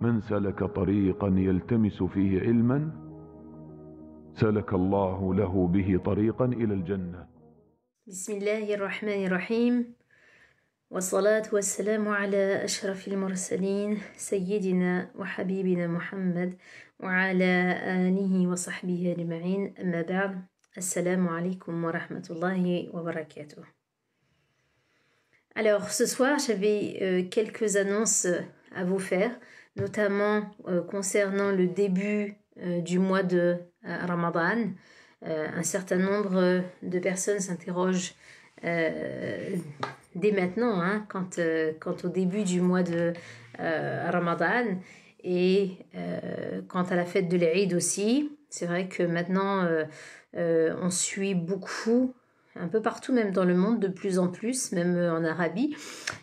من سلك طريقا يلتمس فيه علما سلك الله له به طريقا إلى الجنة. بسم الله الرحمن الرحيم، والصلاة والسلام على أشرف المرسلين سيدنا وحبيبنا محمد وعلى آله وصحبه أجمعين. أما بعد، السلام عليكم ورحمة الله وبركاته. Alors ce soir, j'avais quelques annonces à vous faire, notamment concernant le début du mois de Ramadan. Un certain nombre de personnes s'interrogent dès maintenant, quant au début du mois de Ramadan et quant à la fête de l'Eid aussi. C'est vrai que maintenant, on suit beaucoup, un peu partout, même dans le monde, de plus en plus, même en Arabie,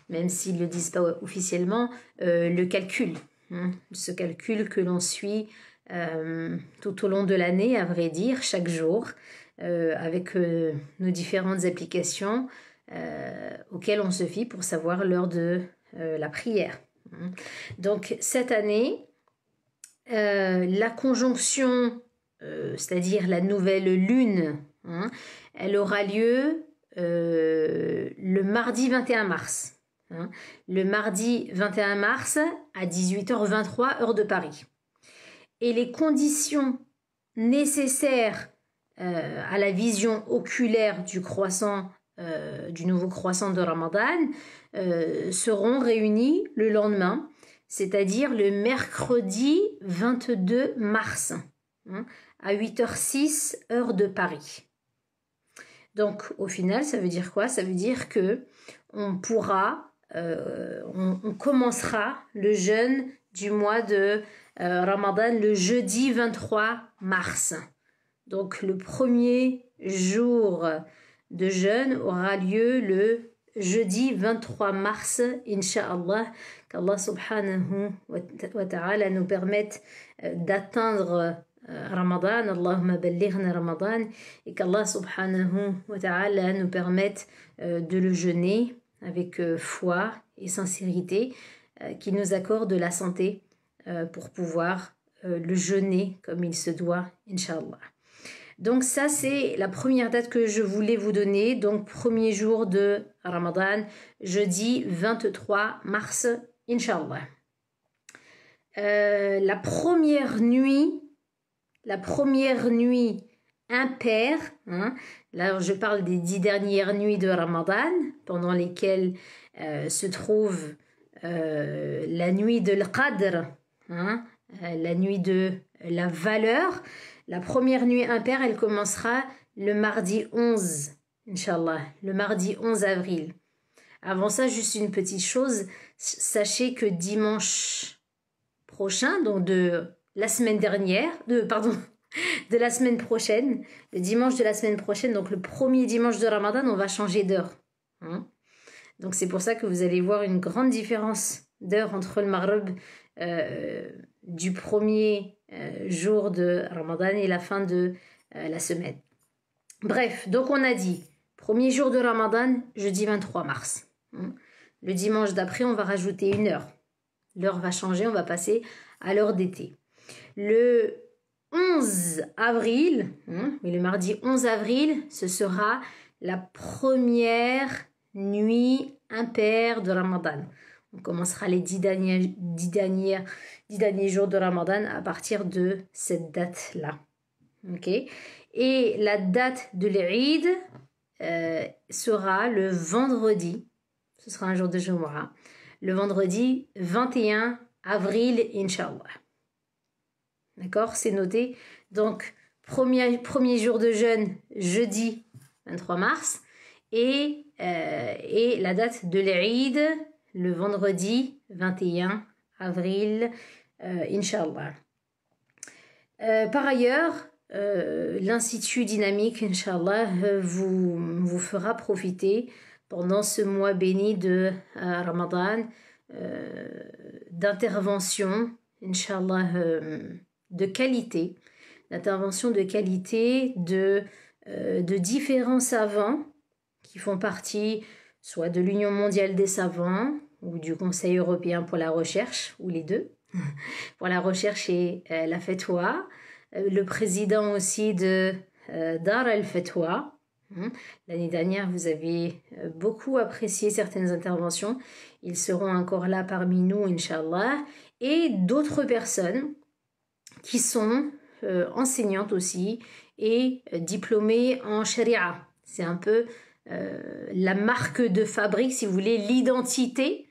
même s'ils ne le disent pas officiellement, le calcul. Ce calcul que l'on suit tout au long de l'année, à vrai dire, chaque jour, avec nos différentes applications auxquelles on se fie pour savoir l'heure de la prière. Donc cette année, la conjonction, c'est-à-dire la nouvelle lune, elle aura lieu le mardi 21 mars. Le mardi 21 mars à 18h23, heure de Paris. Et les conditions nécessaires à la vision oculaire du croissant, du nouveau croissant de Ramadan, seront réunies le lendemain, c'est-à-dire le mercredi 22 mars, à 8h06, heure de Paris. Donc au final, ça veut dire quoi? Ça veut dire que on commencera le jeûne du mois de Ramadan le jeudi 23 mars. Donc le premier jour de jeûne aura lieu le jeudi 23 mars, Inch'Allah, qu'Allah subhanahu wa ta'ala nous permette d'atteindre Ramadan, Allahumma ballighna Ramadan, et qu'Allah subhanahu wa ta'ala nous permette de le jeûner avec foi et sincérité, qu'il nous accorde la santé pour pouvoir le jeûner comme il se doit, Inch'Allah. Donc ça, c'est la première date que je voulais vous donner. Donc premier jour de Ramadan, jeudi 23 mars, Inch'Allah. La première nuit impaire, là je parle des 10 dernières nuits de Ramadan, pendant lesquelles se trouve la nuit de l'Qadr, la nuit de la valeur. La première nuit impaire, elle commencera le mardi 11, Inch'Allah, le mardi 11 avril. Avant ça, juste une petite chose, sachez que dimanche prochain, donc de la semaine prochaine, le dimanche de la semaine prochaine, donc le premier dimanche de Ramadan, on va changer d'heure. Donc c'est pour ça que vous allez voir une grande différence d'heure entre le Maghrib du premier jour de Ramadan et la fin de la semaine. Bref, donc on a dit, premier jour de Ramadan, jeudi 23 mars. Le dimanche d'après, on va rajouter une heure. L'heure va changer, on va passer à l'heure d'été. Le 11 avril, le mardi 11 avril, ce sera la première nuit impaire de Ramadan. On commencera les 10 derniers jours de Ramadan à partir de cette date-là. Et la date de l'Eid sera le vendredi, ce sera un jour de Jumu'ah, le vendredi 21 avril, Inch'Allah. D'accord, c'est noté. Donc, premier jour de jeûne, jeudi 23 mars, et la date de l'Eid, le vendredi 21 avril, Inch'Allah. Par ailleurs, l'Institut Dynamique, Inch'Allah, vous fera profiter pendant ce mois béni de Ramadan d'interventions, Inch'Allah, de qualité, de différents savants qui font partie soit de l'Union mondiale des savants ou du Conseil européen pour la recherche, ou les deux, pour la recherche et la fatwa, le président aussi de Dar al-Fatwa. L'année dernière, vous avez beaucoup apprécié certaines interventions. Ils seront encore là parmi nous, Inch'Allah. Et d'autres personnes qui sont enseignantes aussi et diplômées en sharia. C'est un peu la marque de fabrique, si vous voulez, l'identité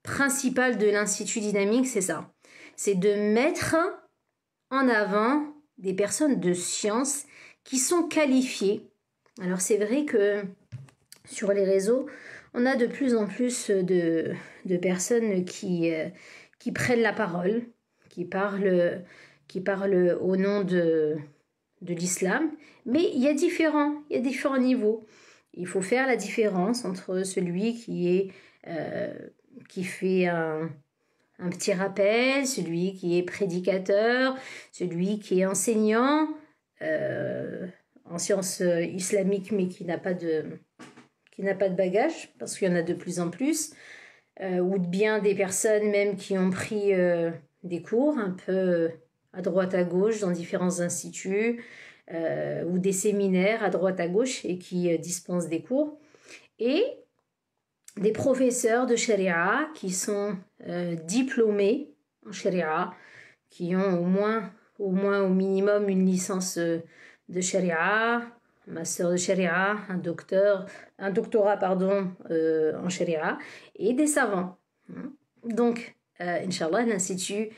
principale de l'Institut Dynamique, c'est ça. C'est de mettre en avant des personnes de science qui sont qualifiées. Alors c'est vrai que sur les réseaux, on a de plus en plus de personnes qui prennent la parole, qui parlent au nom de l'islam, mais il y a différents niveaux. Il faut faire la différence entre celui qui fait un petit rappel, celui qui est prédicateur, celui qui est enseignant en sciences islamiques, mais qui n'a pas de bagage, parce qu'il y en a de plus en plus, ou bien des personnes même qui ont pris des cours un peu à droite à gauche dans différents instituts, ou des séminaires à droite à gauche et qui dispensent des cours, et des professeurs de sharia qui sont diplômés en sharia, qui ont au minimum une licence de sharia, un master de sharia, un doctorat en sharia, et des savants. Donc, Inch'Allah, l'Institut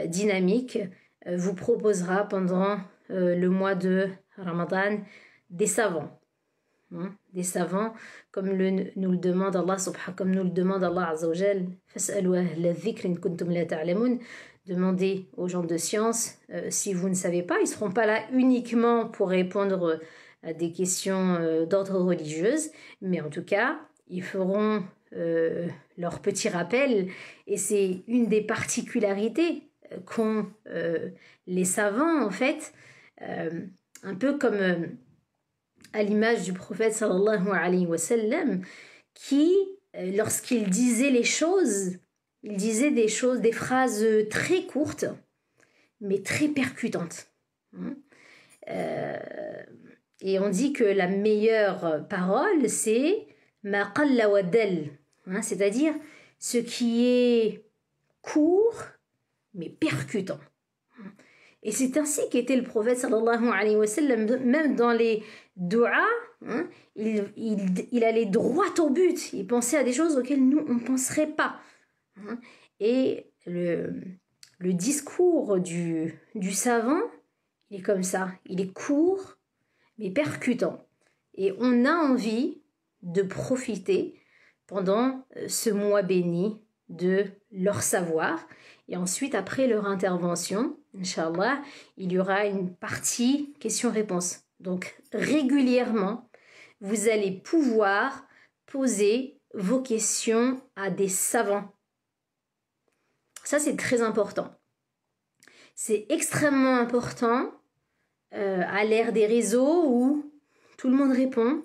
Dynamique vous proposera pendant le mois de Ramadan des savants. Des savants, comme nous le demande Allah Azza wa Jal, fas'alu ahla dhikr in kuntum la ta'lamun. Demandez aux gens de science si vous ne savez pas. Ils ne seront pas là uniquement pour répondre à des questions d'ordre religieuse, mais en tout cas, ils feront leur petit rappel, et c'est une des particularités qu'ont les savants, en fait, un peu comme à l'image du prophète sallallahu alayhi wa sallam, qui, lorsqu'il disait les choses, il disait des phrases très courtes, mais très percutantes. Et on dit que la meilleure parole, c'est ma qalla wa dal, c'est-à-dire ce qui est court, mais percutant. Et c'est ainsi qu'était le prophète sallallahu alayhi wa sallam, même dans les du'a, il allait droit au but, il pensait à des choses auxquelles nous, on ne penserait pas. Et le discours du savant, il est comme ça, il est court, mais percutant. Et on a envie de profiter pendant ce mois béni de leur savoir. Et ensuite, après leur intervention, Inch'Allah, il y aura une partie questions-réponses. Donc, régulièrement, vous allez pouvoir poser vos questions à des savants. Ça, c'est très important. C'est extrêmement important à l'ère des réseaux où tout le monde répond.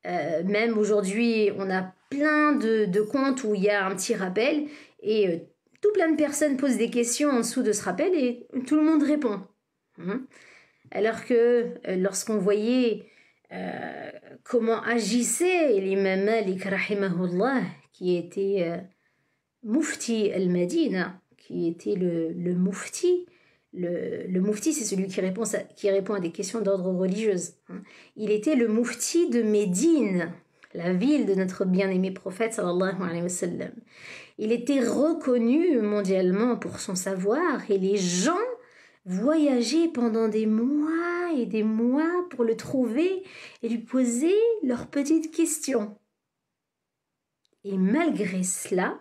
Même aujourd'hui, on a plein de comptes où il y a un petit rappel et tout plein de personnes posent des questions en dessous de ce rappel et tout le monde répond. Alors que lorsqu'on voyait comment agissait l'imam Malik rahimahullah, qui était Mufti al-Madina, qui était le Mufti. Le Mufti, c'est celui qui répond à des questions d'ordre religieuse. Il était le Mufti de Médine, la ville de notre bien-aimé prophète sallallahu alayhi wa sallam. Il était reconnu mondialement pour son savoir et les gens voyageaient pendant des mois et des mois pour le trouver et lui poser leurs petites questions. Et malgré cela,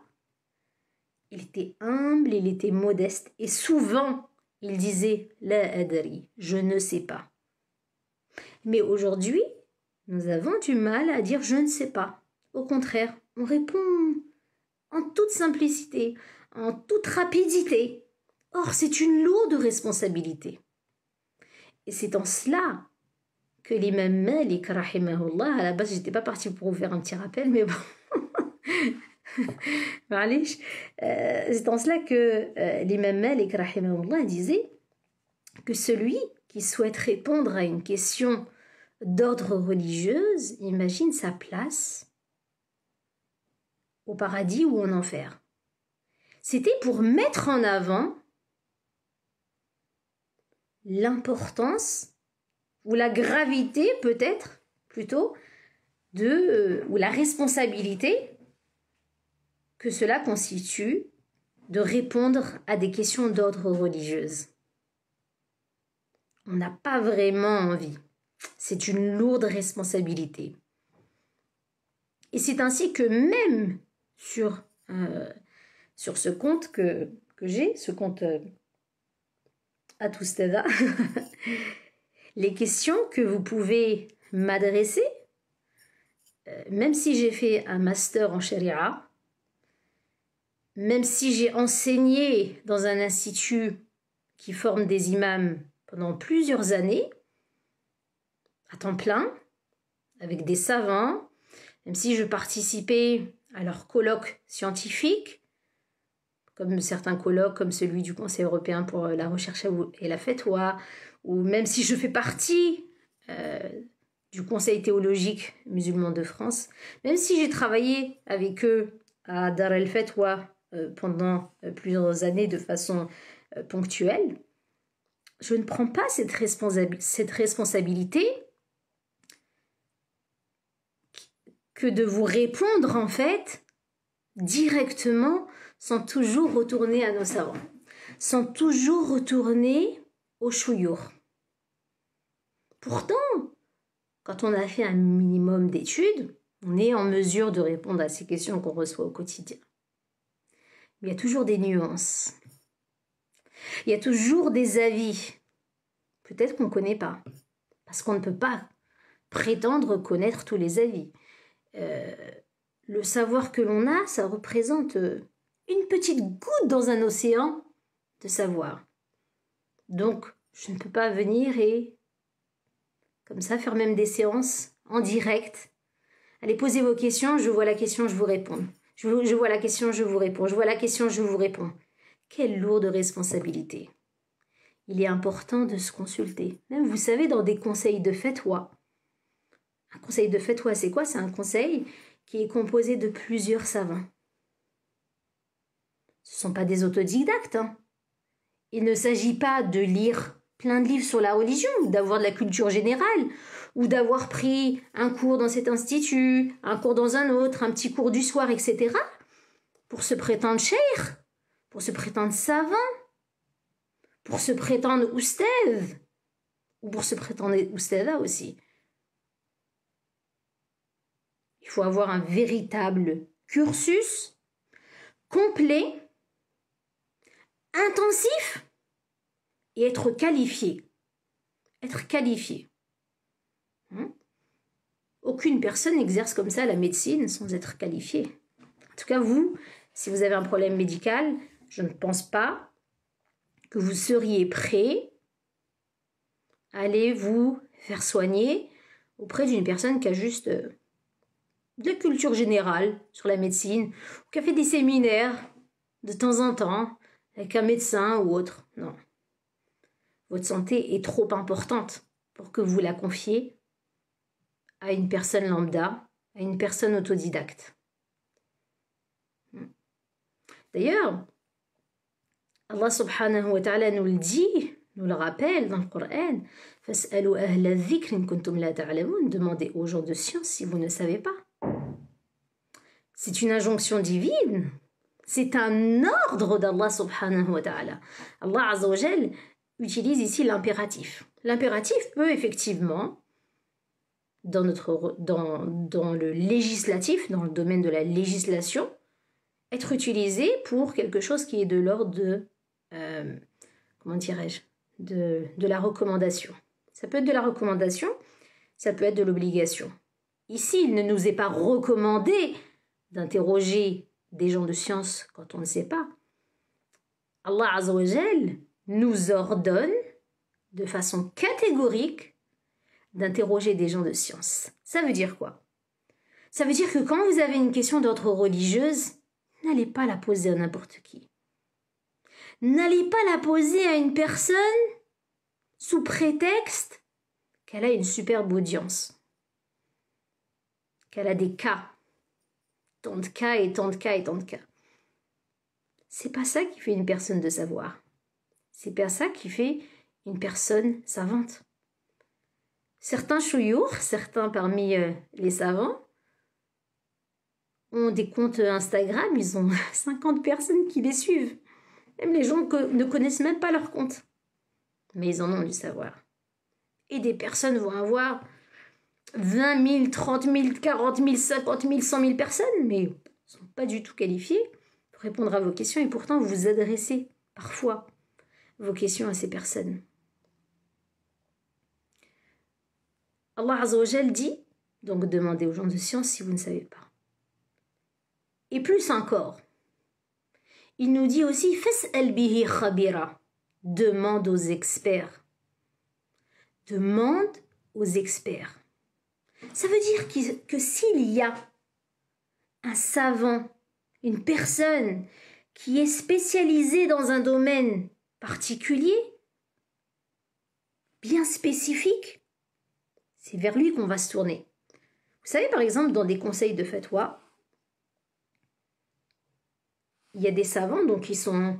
il était humble, il était modeste et souvent il disait « La adri », je ne sais pas. Mais aujourd'hui, nous avons du mal à dire « je ne sais pas ». Au contraire, on répond en toute simplicité, en toute rapidité. Or, c'est une lourde responsabilité. Et c'est en cela que l'imam Malik, rahimahullah, à la base, j'étais pas partie pour vous faire un petit rappel, mais bon, C'est en cela que l'imam Malik rahimahullah disait que celui qui souhaite répondre à une question d'ordre religieuse imagine sa place au paradis ou en enfer. C'était pour mettre en avant l'importance ou la gravité peut-être plutôt ou la responsabilité que cela constitue de répondre à des questions d'ordre religieuse. On n'a pas vraiment envie. C'est une lourde responsabilité. Et c'est ainsi que même sur ce compte que j'ai, ce compte Atoustada, les questions que vous pouvez m'adresser, même si j'ai fait un master en charia, même si j'ai enseigné dans un institut qui forme des imams pendant plusieurs années, à temps plein, avec des savants, même si je participais à leurs colloques scientifiques, comme certains colloques, comme celui du Conseil européen pour la recherche et la fatwa, ou même si je fais partie du Conseil théologique musulman de France, même si j'ai travaillé avec eux à Dar el-Fatwa pendant plusieurs années de façon ponctuelle, je ne prends pas cette responsabilité que de vous répondre en fait directement sans toujours retourner à nos savants, sans toujours retourner au chouyour. Pourtant, quand on a fait un minimum d'études, on est en mesure de répondre à ces questions qu'on reçoit au quotidien. Mais il y a toujours des nuances. Il y a toujours des avis. Peut-être qu'on ne connaît pas, parce qu'on ne peut pas prétendre connaître tous les avis. Le savoir que l'on a, ça représente une petite goutte dans un océan de savoir. Donc, je ne peux pas venir et, comme ça, faire même des séances en direct. Allez, posez vos questions, je vois la question, je vous réponds. Je vois la question, je vous réponds. Je vois la question, je vous réponds. Quelle lourde responsabilité. Il est important de se consulter. Même, vous savez, dans des conseils de fatwa. Un conseil de fatwa, c'est quoi? C'est un conseil qui est composé de plusieurs savants. Ce ne sont pas des autodidactes. Il ne s'agit pas de lire plein de livres sur la religion, ou d'avoir de la culture générale, ou d'avoir pris un cours dans cet institut, un cours dans un autre, un petit cours du soir, etc. pour se prétendre cheikh, pour se prétendre savant, pour se prétendre oustaz, ou pour se prétendre oustada aussi. Il faut avoir un véritable cursus complet, intensif et être qualifié. Être qualifié. Aucune personne n'exerce comme ça la médecine sans être qualifiée. En tout cas, vous, si vous avez un problème médical, je ne pense pas que vous seriez prêt à aller vous faire soigner auprès d'une personne qui a juste de la culture générale sur la médecine, ou qui a fait des séminaires de temps en temps avec un médecin ou autre. Non. Votre santé est trop importante pour que vous la confiez à une personne lambda, à une personne autodidacte. D'ailleurs, Allah subhanahu wa ta'ala nous le dit, nous le rappelle dans le Coran, « Fas'alu ahla dhikr in kuntum la ta'lamun » demandez aux gens de science si vous ne savez pas. C'est une injonction divine, c'est un ordre d'Allah subhanahu wa ta'ala. Allah azza wa jal utilise ici l'impératif. L'impératif peut effectivement, dans le législatif, dans le domaine de la législation, être utilisé pour quelque chose qui est de l'ordre de, comment dirais-je, de la recommandation. Ça peut être de la recommandation, ça peut être de l'obligation. Ici, il ne nous est pas recommandé d'interroger des gens de science quand on ne sait pas. Allah Azza wa Jal nous ordonne de façon catégorique d'interroger des gens de science. Ça veut dire quoi? Ça veut dire que quand vous avez une question d'ordre religieuse, n'allez pas la poser à n'importe qui. N'allez pas la poser à une personne sous prétexte qu'elle a une superbe audience, qu'elle a des cas, tant de cas et tant de cas et tant de cas. C'est pas ça qui fait une personne de savoir. C'est pas ça qui fait une personne savante. Certains chouyours, certains parmi les savants, ont des comptes Instagram, ils ont 50 personnes qui les suivent. Même les gens ne connaissent même pas leur compte. Mais ils en ont du savoir. Et des personnes vont avoir 20 000, 30 000, 40 000, 50 000, 100 000 personnes, mais ils ne sont pas du tout qualifiés pour répondre à vos questions et pourtant vous adressez parfois vos questions à ces personnes. Allah Azza wa Jal dit, donc demandez aux gens de science si vous ne savez pas. Et plus encore, il nous dit aussi fas'al bihi khabira, demande aux experts. Demande aux experts. Ça veut dire que s'il y a un savant, une personne qui est spécialisée dans un domaine particulier, bien spécifique, c'est vers lui qu'on va se tourner. Vous savez, par exemple, dans des conseils de fatwa, il y a des savants donc, qui sont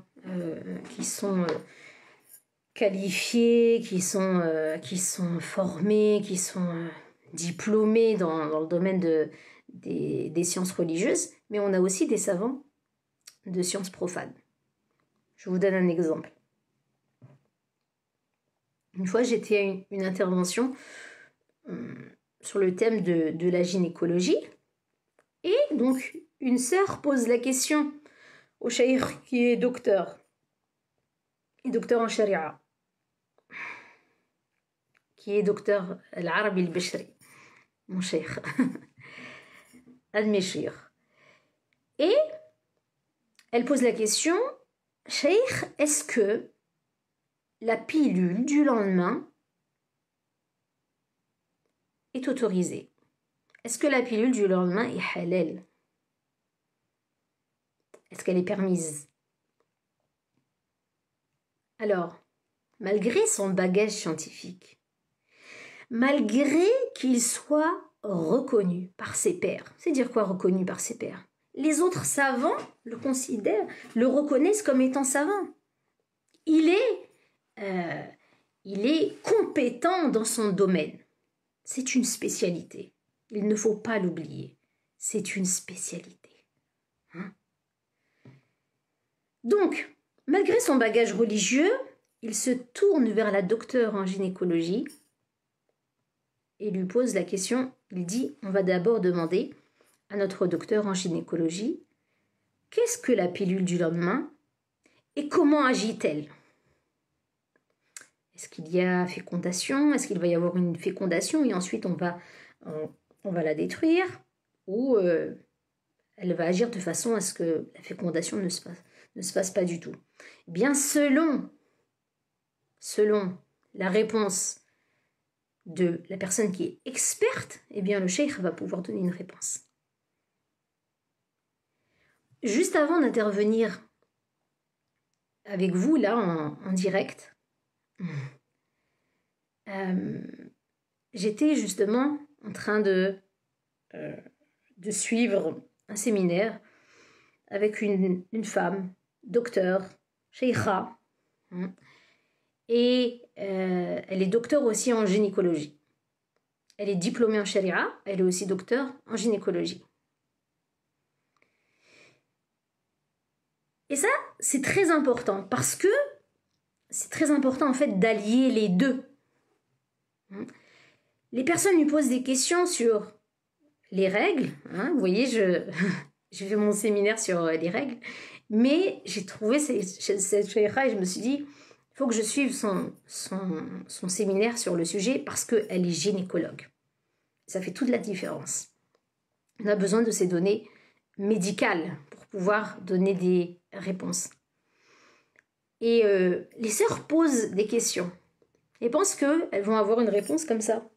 qualifiés, qui sont formés, qui sont diplômés dans le domaine des sciences religieuses, mais on a aussi des savants de sciences profanes. Je vous donne un exemple. Une fois, j'étais à une intervention sur le thème de la gynécologie, et donc une sœur pose la question au cheikh qui est docteur en sharia, qui est docteur al-arabi al-bashri, mon cheikh, al-meshir. Et elle pose la question, cheikh, est-ce que la pilule du lendemain est autorisée? Est-ce que la pilule du lendemain est halal? Est-ce qu'elle est permise? Alors, malgré son bagage scientifique, malgré qu'il soit reconnu par ses pairs, c'est dire quoi reconnu par ses pairs? Les autres savants le considèrent, le reconnaissent comme étant savant. Il est compétent dans son domaine. C'est une spécialité. Il ne faut pas l'oublier. C'est une spécialité. Donc, malgré son bagage religieux, il se tourne vers la docteure en gynécologie et lui pose la question. Il dit, on va d'abord demander à notre docteur en gynécologie, qu'est-ce que la pilule du lendemain et comment agit-elle? Est-ce qu'il y a fécondation? Est-ce qu'il va y avoir une fécondation et ensuite on va la détruire? Ou elle va agir de façon à ce que la fécondation ne se fasse pas du tout? Eh bien, selon la réponse de la personne qui est experte, eh bien, le cheikh va pouvoir donner une réponse. Juste avant d'intervenir avec vous, là, en direct, j'étais justement en train de suivre un séminaire avec une femme, docteur, sheikha, et elle est docteur aussi en gynécologie. Elle est diplômée en sharia, elle est aussi docteur en gynécologie. Et ça, c'est très important parce que c'est très important en fait d'allier les deux. Les personnes lui posent des questions sur les règles. Vous voyez, j'ai fait mon séminaire sur les règles, mais j'ai trouvé cette sheikha et je me suis dit, il faut que je suive son séminaire sur le sujet parce qu'elle est gynécologue. Ça fait toute la différence. On a besoin de ces données médicales pour pouvoir donner des réponses. Et les sœurs posent des questions et pensent qu'elles vont avoir une réponse comme ça.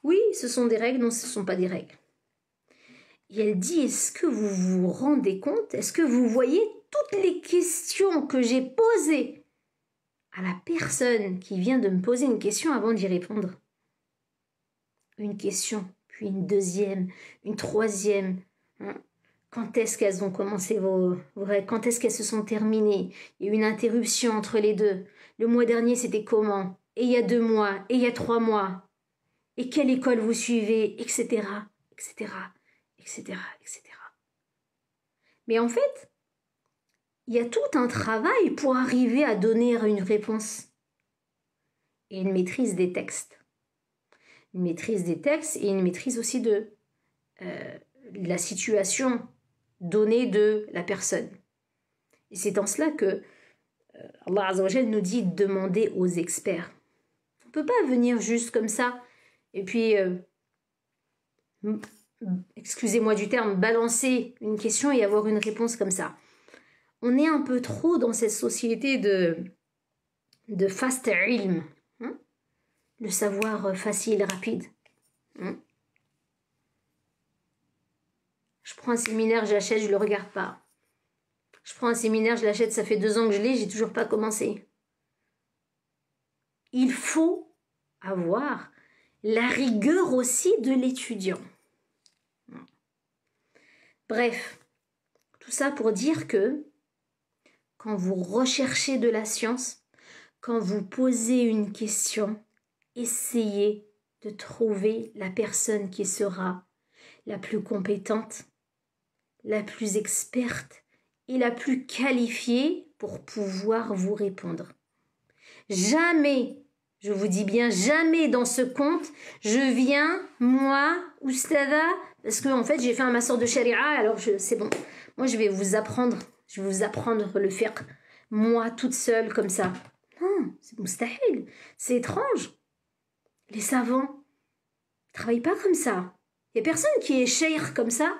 Oui, ce sont des règles, non, ce ne sont pas des règles. Et elle dit, est-ce que vous vous rendez compte? Est-ce que vous voyez toutes les questions que j'ai posées à la personne qui vient de me poser une question avant d'y répondre? Une question, puis une deuxième, une troisième. Hein? Quand est-ce qu'elles ont commencé quand est-ce qu'elles se sont terminées? Il y a eu une interruption entre les deux. Le mois dernier, c'était comment? Et il y a 2 mois, et il y a 3 mois. Et quelle école vous suivez? Etc. etc. etc. etc. Mais en fait, il y a tout un travail pour arriver à donner une réponse. Et une maîtrise des textes. Une maîtrise des textes et une maîtrise aussi de la situation donnée de la personne. Et c'est dans cela que Allah Azza wa Jal nous dit de demander aux experts. On ne peut pas venir juste comme ça et puis, excusez-moi du terme, balancer une question et avoir une réponse comme ça. On est un peu trop dans cette société de fast ilm, hein? Le savoir facile, rapide. Hein? Je prends un séminaire, j'achète, je ne le regarde pas. Je prends un séminaire, je l'achète, ça fait 2 ans que je l'ai, j'ai toujours pas commencé. Il faut avoir la rigueur aussi de l'étudiant. Bref, tout ça pour dire que quand vous recherchez de la science, quand vous posez une question, essayez de trouver la personne qui sera la plus compétente, la plus experte et la plus qualifiée pour pouvoir vous répondre. Jamais, je vous dis bien jamais dans ce compte, je viens, moi, oustada, parce que en fait j'ai fait un master de sharia, alors c'est bon. Moi je vais vous apprendre le fiqh, moi toute seule comme ça. Non, c'est mustahil, c'est étrange. Les savants ne travaillent pas comme ça. Il n'y a personne qui est cheikh comme ça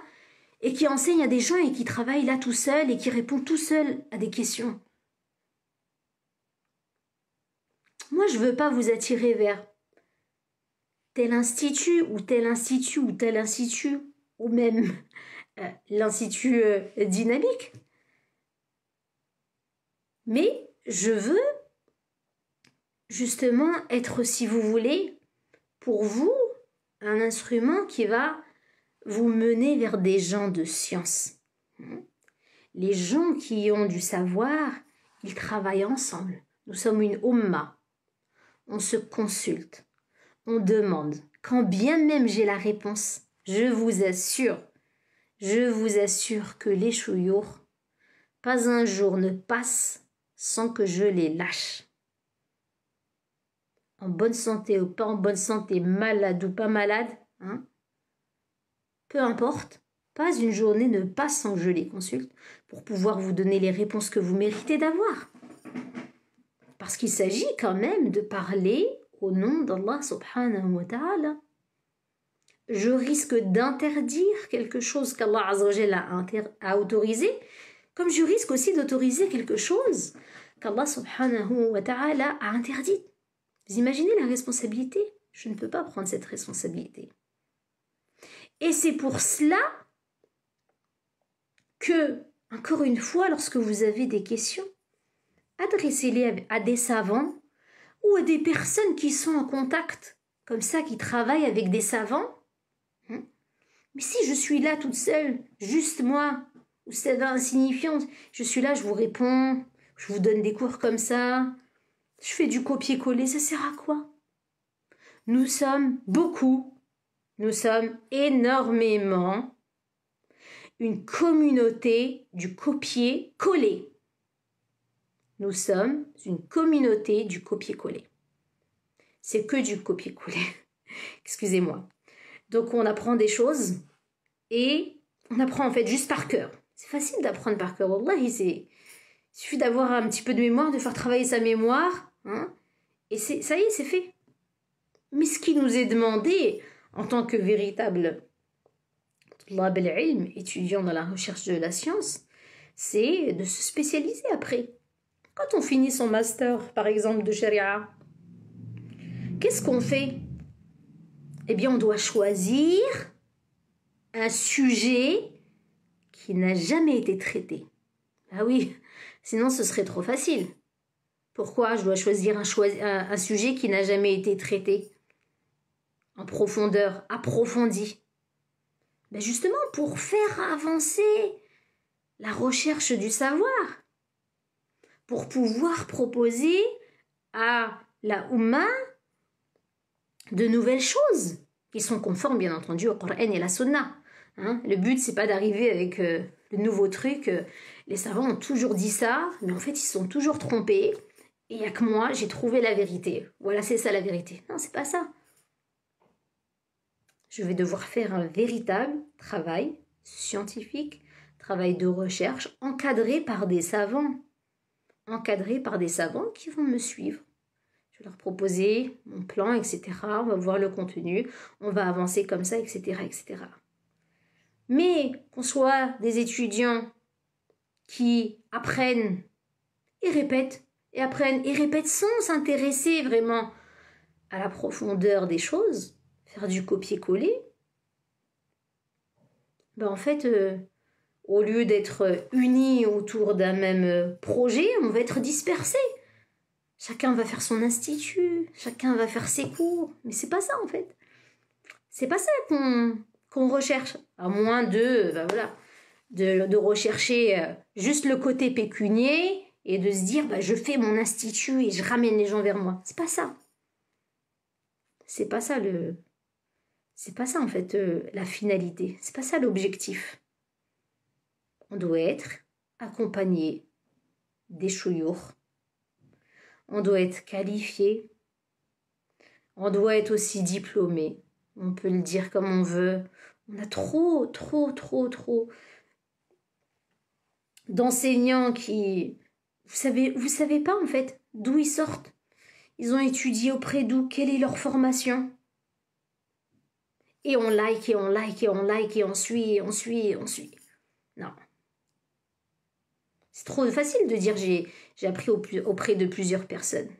et qui enseigne à des gens et qui travaille là tout seul et qui répond tout seul à des questions. Moi, je ne veux pas vous attirer vers tel institut ou tel institut ou tel institut ou même l'institut dynamique. Mais je veux justement être, si vous voulez, pour vous, un instrument qui va vous mener vers des gens de science. Les gens qui ont du savoir, ils travaillent ensemble. Nous sommes une umma. On se consulte, on demande. Quand bien même j'ai la réponse, je vous assure que les chouyours, pas un jour ne passe sans que je les lâche. En bonne santé ou pas en bonne santé, malade ou pas malade, hein, peu importe, pas une journée ne passe sans que je les consulte pour pouvoir vous donner les réponses que vous méritez d'avoir. Parce qu'il s'agit quand même de parler au nom d'Allah subhanahu wa ta'ala. Je risque d'interdire quelque chose qu'Allah Azza wa Jalla a autorisé, comme je risque aussi d'autoriser quelque chose qu'Allah subhanahu wa ta'ala a interdit. Vous imaginez la responsabilité? Je ne peux pas prendre cette responsabilité. Et c'est pour cela que, encore une fois, lorsque vous avez des questions, adressez-les à des savants ou à des personnes qui sont en contact, comme ça, qui travaillent avec des savants. Mais si je suis là toute seule, juste moi, ou c'est insignifiante, je suis là, je vous réponds, je vous donne des cours comme ça, je fais du copier-coller, ça sert à quoi? Nous sommes beaucoup, nous sommes énormément une communauté du copier-coller. Nous sommes une communauté du copier-coller. C'est que du copier-coller. Excusez-moi. Donc on apprend des choses et on apprend en fait juste par cœur. C'est facile d'apprendre par cœur. Wallahi, il suffit d'avoir un petit peu de mémoire, de faire travailler sa mémoire, hein, et ça y est, c'est fait. Mais ce qui nous est demandé en tant que véritable étudiant dans la recherche de la science, c'est de se spécialiser après. Quand on finit son master, par exemple, de sharia, qu'est-ce qu'on fait? Eh bien, on doit choisir un sujet qui n'a jamais été traité. Ah oui, sinon ce serait trop facile. Pourquoi je dois choisir un sujet qui n'a jamais été traité en profondeur, approfondi? Ben justement, pour faire avancer la recherche du savoir, pour pouvoir proposer à la Oumma de nouvelles choses qui sont conformes, bien entendu, au Coran et la Sunna. Hein, le but, c'est pas d'arriver avec le nouveau truc. Les savants ont toujours dit ça, mais en fait, ils se sont toujours trompés. Et il n'y a que moi, j'ai trouvé la vérité. Voilà, c'est ça la vérité. Non, c'est pas ça. Je vais devoir faire un véritable travail scientifique, travail de recherche, encadré par des savants. Encadré par des savants qui vont me suivre. Je vais leur proposer mon plan, etc. On va voir le contenu, on va avancer comme ça, etc., etc. Mais qu'on soit des étudiants qui apprennent et répètent, et apprennent et répètent sans s'intéresser vraiment à la profondeur des choses, faire du copier-coller, ben en fait, au lieu d'être unis autour d'un même projet, on va être dispersés. Chacun va faire son institut, chacun va faire ses cours, mais c'est pas ça en fait. C'est pas ça qu'on recherche, à moins ben voilà, de rechercher juste le côté pécunier et de se dire je fais mon institut et je ramène les gens vers moi. C'est pas ça. C'est pas ça en fait la finalité. C'est pas ça l'objectif. On doit être accompagné des chouyours. On doit être qualifié. On doit être aussi diplômé. On peut le dire comme on veut. On a trop d'enseignants qui... Vous savez pas en fait d'où ils sortent. Ils ont étudié auprès d'où, quelle est leur formation. Et on like, et on like, et on like, et on suit, et on suit, et on suit. Non. C'est trop facile de dire j'ai appris auprès de plusieurs personnes.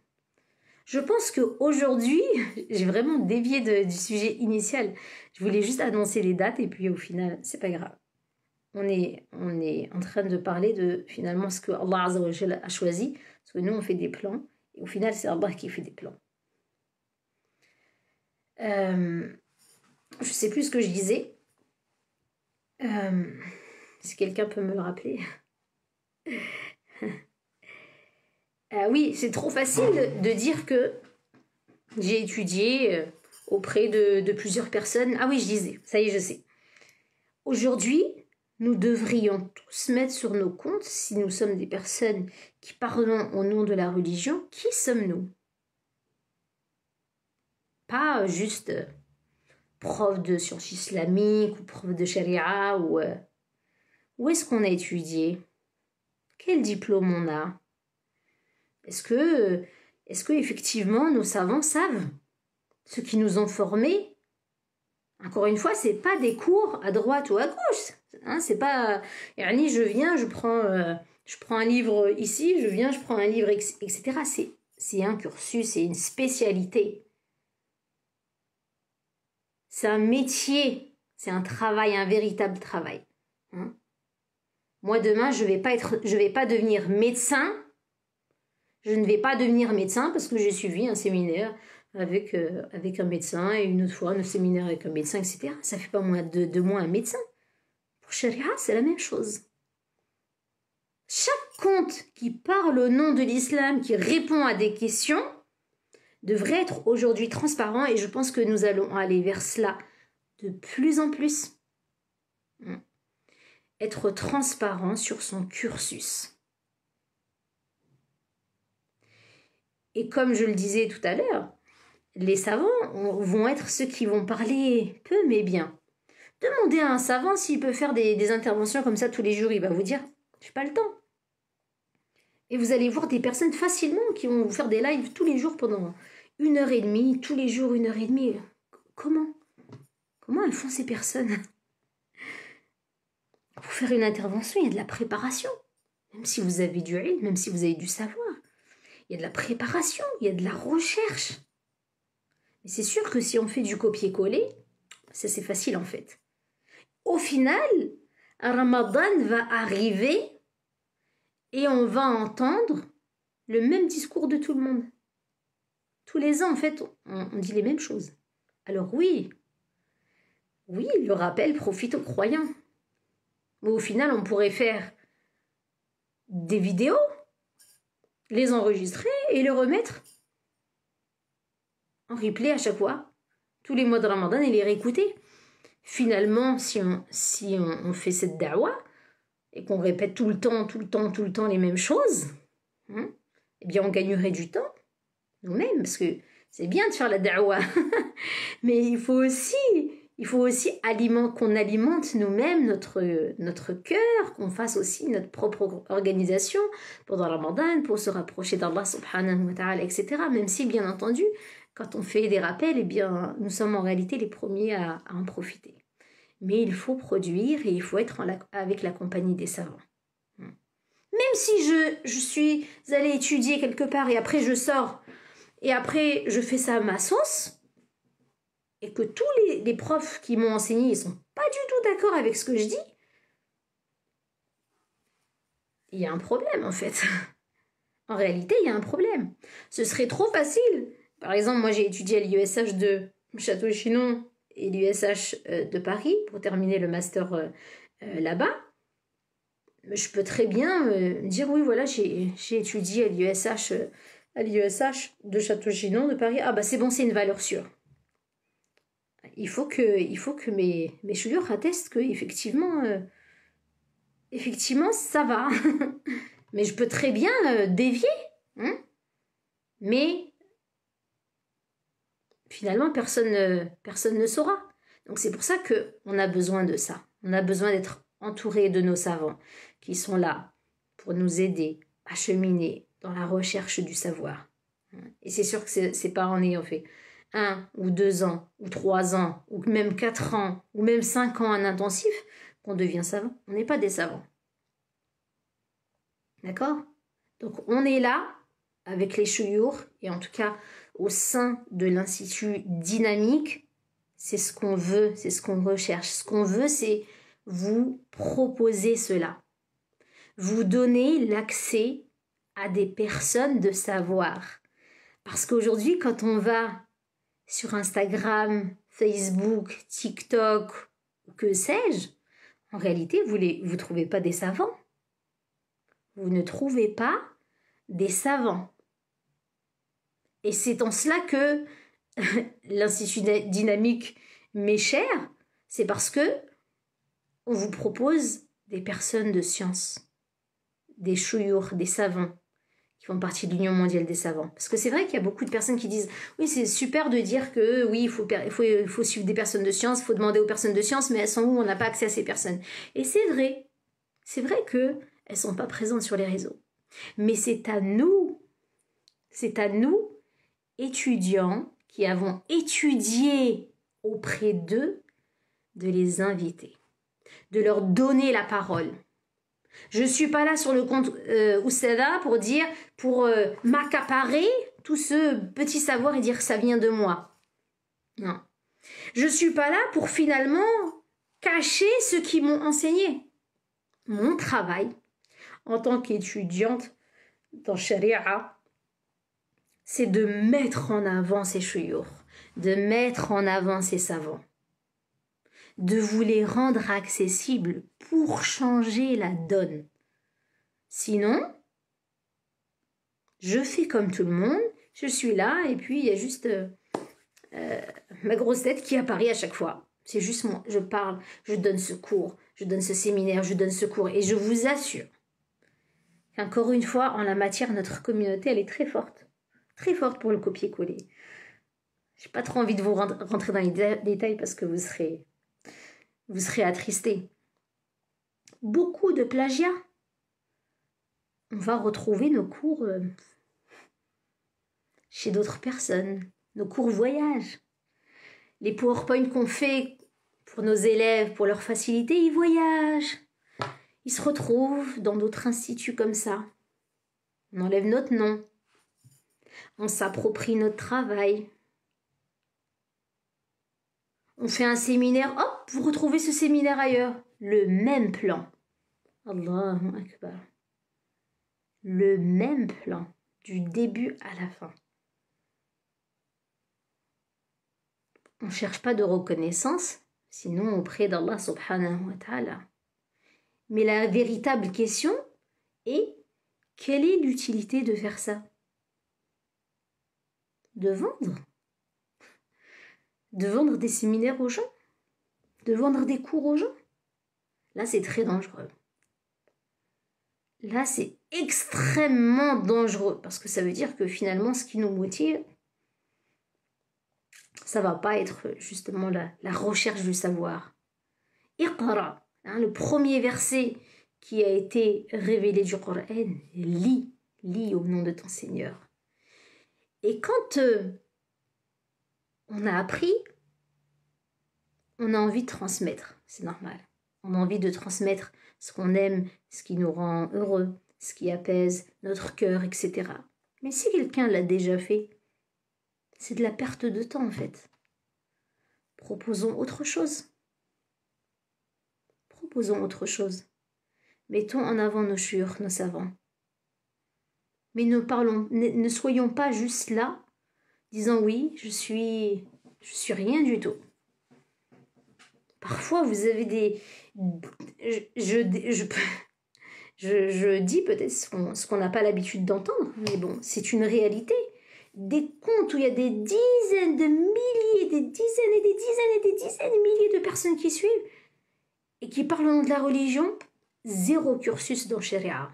Je pense qu'aujourd'hui, j'ai vraiment dévié du sujet initial. Je voulais juste annoncer les dates et puis au final, c'est pas grave. On est en train de parler de finalement ce que Allah Azza wa Jalla a choisi. Parce que nous, on fait des plans. Et au final, c'est Allah qui fait des plans. Je sais plus ce que je disais. Si quelqu'un peut me le rappeler. Oui, c'est trop facile de dire que j'ai étudié auprès de plusieurs personnes. Ah oui, je disais, ça y est, je sais. Aujourd'hui, nous devrions tous mettre sur nos comptes, si nous sommes des personnes qui parlons au nom de la religion, qui sommes-nous? Pas juste prof de sciences islamiques ou prof de charia ou... Où est-ce qu'on a étudié? Quel diplôme on a? Est-ce que effectivement nos savants savent? Ceux qui nous ont formés? Encore une fois, c'est pas des cours à droite ou à gauche. Hein, c'est pas... Yani, je viens, je prends un livre ici, je prends un livre, etc. C'est un cursus, c'est une spécialité. C'est un métier, c'est un travail, un véritable travail. Hein? Moi, demain, je vais pas devenir médecin. Je ne vais pas devenir médecin parce que j'ai suivi un séminaire avec un médecin et une autre fois un séminaire avec un médecin, etc. Ça fait pas de moi un médecin. Pour Sharia, c'est la même chose. Chaque conte qui parle au nom de l'islam, qui répond à des questions, devrait être aujourd'hui transparent et je pense que nous allons aller vers cela de plus en plus. Être transparent sur son cursus. Et comme je le disais tout à l'heure, les savants vont être ceux qui vont parler peu mais bien. Demandez à un savant s'il peut faire des interventions comme ça tous les jours, il va vous dire « j'ai pas le temps ». Et vous allez voir des personnes facilement qui vont vous faire des lives tous les jours pendant 1h30, tous les jours 1h30. Comment elles font ces personnes? Pour faire une intervention, il y a de la préparation. Même si vous avez du ilm, même si vous avez du savoir. Il y a de la préparation, il y a de la recherche. Mais c'est sûr que si on fait du copier-coller, ça c'est facile en fait. au final, Ramadan va arriver et on va entendre le même discours de tout le monde. Tous les ans, en fait, on dit les mêmes choses. Alors oui, le rappel profite aux croyants. Mais au final, on pourrait faire des vidéos, les enregistrer et les remettre en replay à chaque fois, tous les mois de Ramadan, et les réécouter. Finalement, si on fait cette da'wa et qu'on répète tout le temps les mêmes choses, eh bien on gagnerait du temps nous-mêmes, parce que c'est bien de faire la da'wa, mais il faut aussi qu'on alimente nous-mêmes notre cœur, qu'on fasse aussi notre propre organisation pendant le Ramadan pour se rapprocher d'Allah subhanahu wa ta'ala, etc. Même si, bien entendu, quand on fait des rappels, eh bien, nous sommes en réalité les premiers à en profiter. Mais il faut produire et il faut être avec la compagnie des savants. Même si je suis allée étudier quelque part et après je sors et après je fais ça à ma sauce, et que tous les profs qui m'ont enseigné ne sont pas du tout d'accord avec ce que je dis, il y a un problème en fait. En réalité, il y a un problème. Ce serait trop facile. Par exemple, moi j'ai étudié à l'USH de Château-Chinon et l'USH de Paris pour terminer le master là-bas. Je peux très bien dire oui, voilà, j'ai étudié à l'USH de Château-Chinon de Paris. Ah bah c'est bon, c'est une valeur sûre. Il faut que mes chouyours attestent que effectivement ça va. Mais je peux très bien dévier. Mais finalement, personne ne saura. Donc c'est pour ça qu'on a besoin de ça. On a besoin d'être entouré de nos savants qui sont là pour nous aider à cheminer dans la recherche du savoir. Et c'est sûr que c'est pas en ayant fait 1 ou 2 ans, ou 3 ans, ou même 4 ans, ou même 5 ans en intensif qu'on devient savant. On n'est pas des savants. D'accord? Donc on est là avec les chouyours, et en tout cas au sein de l'Institut Dynamique, c'est ce qu'on veut, c'est ce qu'on recherche. Ce qu'on veut, c'est vous proposer cela. Vous donner l'accès à des personnes de savoir. Parce qu'aujourd'hui, quand on va sur Instagram, Facebook, TikTok, ou que sais-je, en réalité, vous ne trouvez pas des savants. Vous ne trouvez pas des savants. Et c'est en cela que l'Institut Dynamique m'est cher, c'est parce que on vous propose des personnes de science, des chouyours, des savants, qui font partie de l'Union mondiale des savants. Parce que c'est vrai qu'il y a beaucoup de personnes qui disent « Oui, c'est super de dire que oui, il faut suivre des personnes de science, il faut demander aux personnes de science, mais elles sont où? On n'a pas accès à ces personnes. » Et c'est vrai qu'elles ne sont pas présentes sur les réseaux. Mais c'est à nous, étudiants, qui avons étudié auprès d'eux, de les inviter, de leur donner la parole. Je ne suis pas là sur le compte Oussada pour m'accaparer tout ce petit savoir et dire que ça vient de moi. Non. Je ne suis pas là pour finalement cacher ce qu'ils m'ont enseigné. Mon travail en tant qu'étudiante dans Sharia, c'est de mettre en avant ces chouyours, de mettre en avant ces savants, de vous les rendre accessibles pour changer la donne. Sinon, je fais comme tout le monde, je suis là et puis il y a juste ma grosse tête qui apparaît à chaque fois. C'est juste moi, je parle, je donne ce cours, je donne ce séminaire, je donne ce cours et je vous assure qu'encore une fois, en la matière, notre communauté, elle est très forte pour le copier-coller. J'ai pas trop envie de vous rentrer dans les détails parce que vous serez attristés. Beaucoup de plagiat. On va retrouver nos cours chez d'autres personnes, nos cours voyage. Les PowerPoint qu'on fait pour nos élèves, pour leur faciliter, ils voyagent. Ils se retrouvent dans d'autres instituts comme ça. On enlève notre nom. On s'approprie notre travail. on fait un séminaire, hop, vous retrouvez ce séminaire ailleurs. Le même plan. Allahu Akbar. Le même plan, du début à la fin. On ne cherche pas de reconnaissance, sinon auprès d'Allah subhanahu wa ta'ala. Mais la véritable question est, quelle est l'utilité de faire ça? De vendre? De vendre des séminaires aux gens? De vendre des cours aux gens? Là, c'est très dangereux. Là, c'est extrêmement dangereux parce que ça veut dire que finalement, ce qui nous motive, ça va pas être justement la recherche du savoir. Iqra, hein, le premier verset qui a été révélé du Coran, lis au nom de ton Seigneur. Et quand on a appris, on a envie de transmettre, c'est normal. On a envie de transmettre ce qu'on aime, ce qui nous rend heureux, ce qui apaise notre cœur, etc. Mais si quelqu'un l'a déjà fait, c'est de la perte de temps en fait. Proposons autre chose. Proposons autre chose. Mettons en avant nos chures, nos savants. Mais ne soyons pas juste là, disant oui, je suis rien du tout. Parfois, vous avez des... Je dis peut-être ce qu'on n'a pas l'habitude d'entendre, mais bon, c'est une réalité. Des comptes où il y a des dizaines de milliers, des dizaines et des dizaines et des dizaines de milliers de personnes qui suivent et qui parlent au nom de la religion, zéro cursus dans Sharia.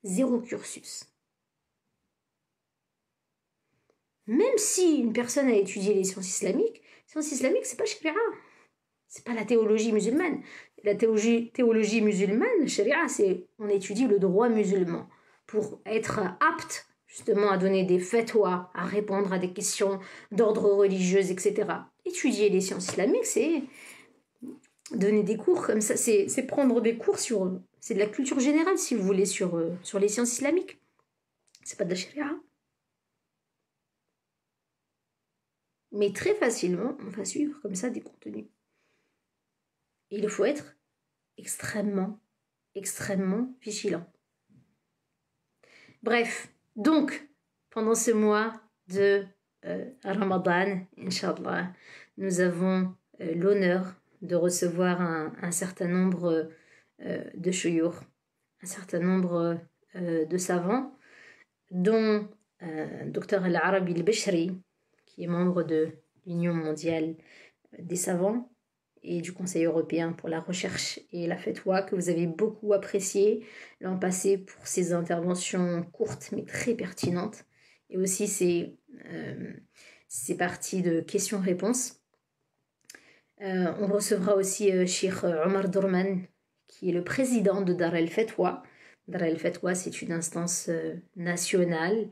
Zéro cursus. Même si une personne a étudié les sciences islamiques, c'est pas Sharia. C'est pas la théologie musulmane. La théologie musulmane, Sharia, c'est on étudie le droit musulman pour être apte justement à donner des fatwas, à répondre à des questions d'ordre religieux, etc. Étudier les sciences islamiques, c'est donner des cours comme ça, c'est prendre des cours sur... C'est de la culture générale, si vous voulez, sur les sciences islamiques. C'est pas de la Sharia. Mais très facilement, on va suivre comme ça des contenus. Et il faut être extrêmement, extrêmement vigilant. Bref, donc, pendant ce mois de Ramadan, Inch'Allah, nous avons l'honneur de recevoir un certain nombre de shuyukh, un certain nombre de savants, dont Dr Al-Arabi Al-Bishri, qui est membre de l'Union mondiale des savants et du Conseil européen pour la recherche et la fatwa, que vous avez beaucoup apprécié l'an passé pour ses interventions courtes mais très pertinentes, et aussi ses parties de questions-réponses. On recevra aussi Cheikh Omar Dorman, qui est le président de Dar el-Fatwa. Dar el-Fatwa, c'est une instance nationale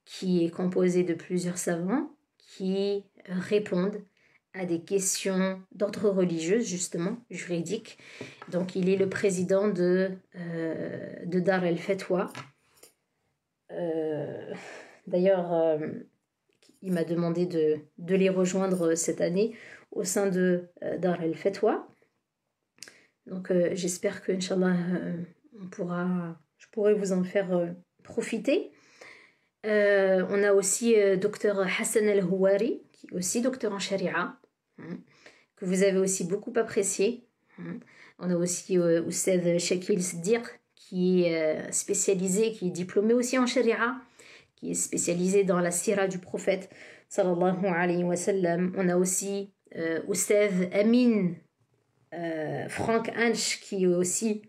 qui est composée de plusieurs savants qui répondent à des questions d'ordre religieux, justement, juridique. Donc, il est le président de Dar el-Fatwa. D'ailleurs, il m'a demandé de les rejoindre cette année au sein de Dar el-Fatwa. Donc, j'espère que, Inch'Allah, je pourrai vous en faire profiter. On a aussi Dr Hassan Al-Houari, qui est aussi docteur en Sharia, que vous avez aussi beaucoup apprécié. On a aussi Oussed Shakil Siddiq, qui est spécialisé, qui est diplômé aussi en Sharia, qui est spécialisé dans la sira du prophète, sallallahu alayhi wa sallam. On a aussi Oussed Amin Frank Hanch, qui est aussi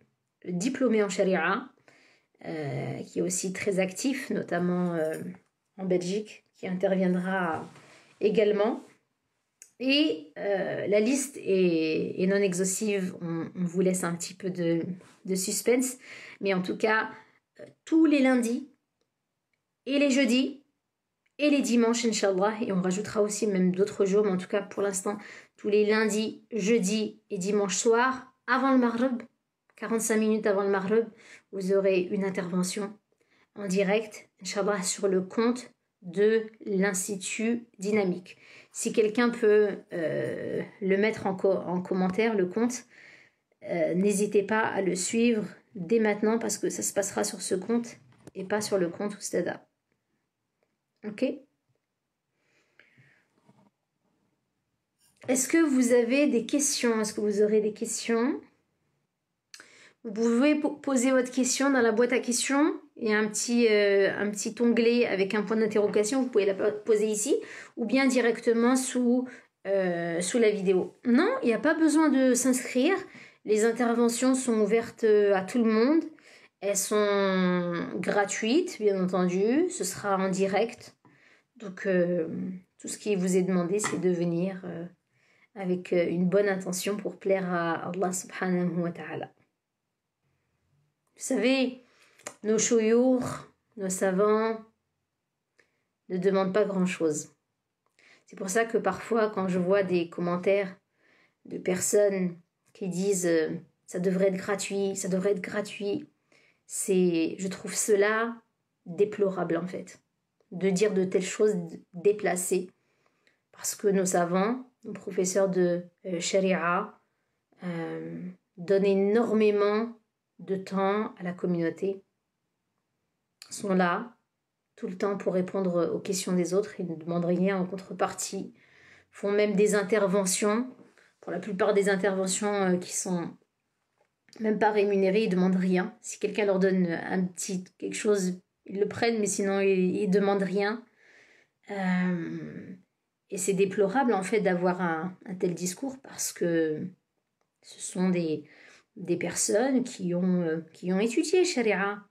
diplômé en Sharia, qui est aussi très actif, notamment en Belgique, qui interviendra également. Et la liste est non exhaustive, on vous laisse un petit peu de suspense, mais en tout cas, tous les lundis et les jeudis et les dimanches, Inch'Allah, et on rajoutera aussi même d'autres jours, mais en tout cas, pour l'instant, tous les lundis, jeudis et dimanches soirs, avant le Maghreb, 45 minutes avant le Maghreb, vous aurez une intervention en direct, Inch'Allah, sur le compte de l'Institut Dynamique. Si quelqu'un peut le mettre en commentaire, le compte, n'hésitez pas à le suivre dès maintenant parce que ça se passera sur ce compte et pas sur le compte Oustada. Ok? Est-ce que vous avez des questions? Est-ce que vous aurez des questions? Vous pouvez poser votre question dans la boîte à questions. Il y a un petit onglet avec un point d'interrogation. Vous pouvez la poser ici ou bien directement sous la vidéo. Non, il n'y a pas besoin de s'inscrire. Les interventions sont ouvertes à tout le monde. Elles sont gratuites, bien entendu. Ce sera en direct. Donc, tout ce qui vous est demandé, c'est de venir avec une bonne intention pour plaire à Allah subhanahu wa ta'ala. Vous savez, nos chouyours, nos savants ne demandent pas grand-chose. C'est pour ça que parfois, quand je vois des commentaires de personnes qui disent ça devrait être gratuit, ça devrait être gratuit, je trouve cela déplorable en fait, de dire de telles choses déplacées. Parce que nos savants, nos professeurs de Sharia donnent énormément de temps à la communauté, sont là tout le temps pour répondre aux questions des autres, ils ne demandent rien en contrepartie, font même des interventions, pour la plupart des interventions qui sont même pas rémunérées, ils ne demandent rien. Si quelqu'un leur donne quelque chose, ils le prennent, mais sinon ils ne demandent rien. Et c'est déplorable en fait d'avoir un tel discours parce que ce sont des personnes qui ont étudié Sharia,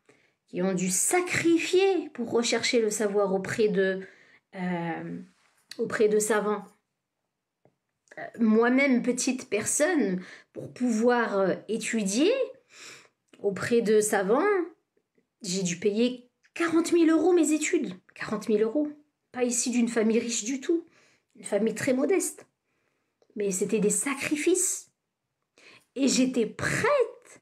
qui ont dû sacrifier pour rechercher le savoir auprès de savants. Moi-même, petite personne, pour pouvoir étudier auprès de savants, j'ai dû payer 40 000 € mes études. 40 000 €. Pas issue d'une famille riche du tout. Une famille très modeste. Mais c'était des sacrifices. Et j'étais prête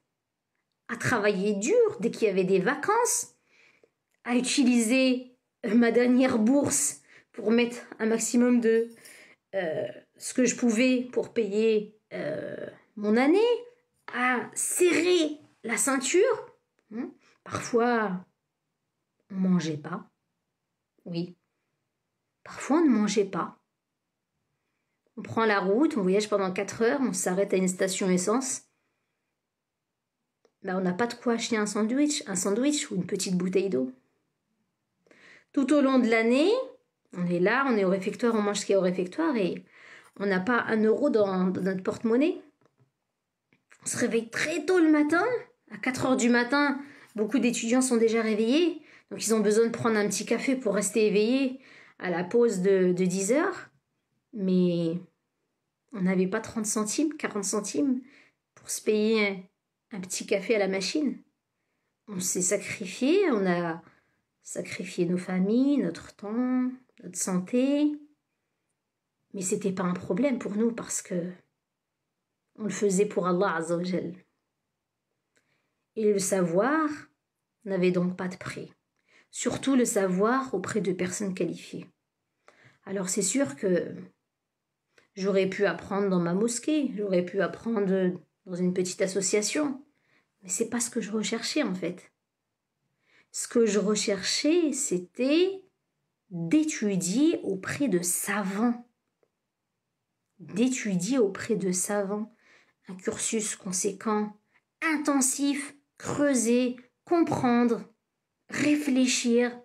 à travailler dur dès qu'il y avait des vacances, à utiliser ma dernière bourse pour mettre un maximum de ce que je pouvais pour payer mon année, à serrer la ceinture. Parfois, on ne mangeait pas. Oui. Parfois, on ne mangeait pas. On prend la route, on voyage pendant 4 heures, on s'arrête à une station essence. On n'a pas de quoi acheter un sandwich ou une petite bouteille d'eau. Tout au long de l'année, on est là, on est au réfectoire, on mange ce qu'il y a au réfectoire et on n'a pas 1 € dans notre porte-monnaie. On se réveille très tôt le matin. À 4 heures du matin, beaucoup d'étudiants sont déjà réveillés. Donc ils ont besoin de prendre un petit café pour rester éveillés à la pause de 10 heures. Mais on n'avait pas 30 centimes, 40 centimes pour se payer un petit café à la machine. On s'est sacrifié, on a sacrifié nos familles, notre temps, notre santé. Mais c'était pas un problème pour nous parce que on le faisait pour Allah Azza wa Jal. Et le savoir n'avait donc pas de prix. Surtout le savoir auprès de personnes qualifiées. Alors c'est sûr que j'aurais pu apprendre dans ma mosquée, j'aurais pu apprendre dans une petite association, mais c'est pas ce que je recherchais en fait. Ce que je recherchais, c'était d'étudier auprès de savants. D'étudier auprès de savants. Un cursus conséquent, intensif, creuser, comprendre, réfléchir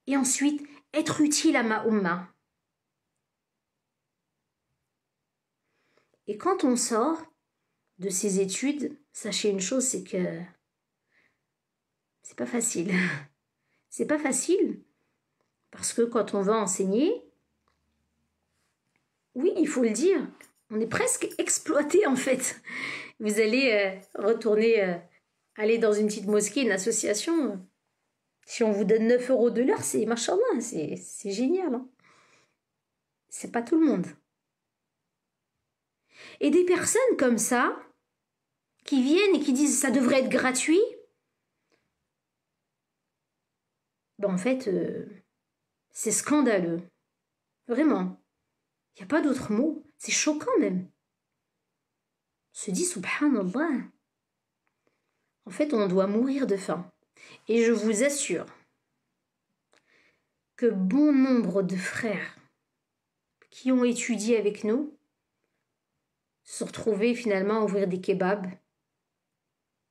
et ensuite être utile à ma Ummah. Et quand on sort de ces études, sachez une chose, c'est que c'est pas facile. C'est pas facile parce que quand on va enseigner, oui, il faut le dire, on est presque exploité en fait. Vous allez retourner, aller dans une petite mosquée, une association. Si on vous donne 9 € de l'heure, c'est machallah, c'est génial. Hein, c'est pas tout le monde. Et des personnes comme ça, qui viennent et qui disent ça devrait être gratuit, en fait, C'est scandaleux. Vraiment. Il n'y a pas d'autre mot. C'est choquant même. On se dit, subhanallah. En fait, on doit mourir de faim. Et je vous assure que bon nombre de frères qui ont étudié avec nous se sont retrouvés finalement à ouvrir des kebabs,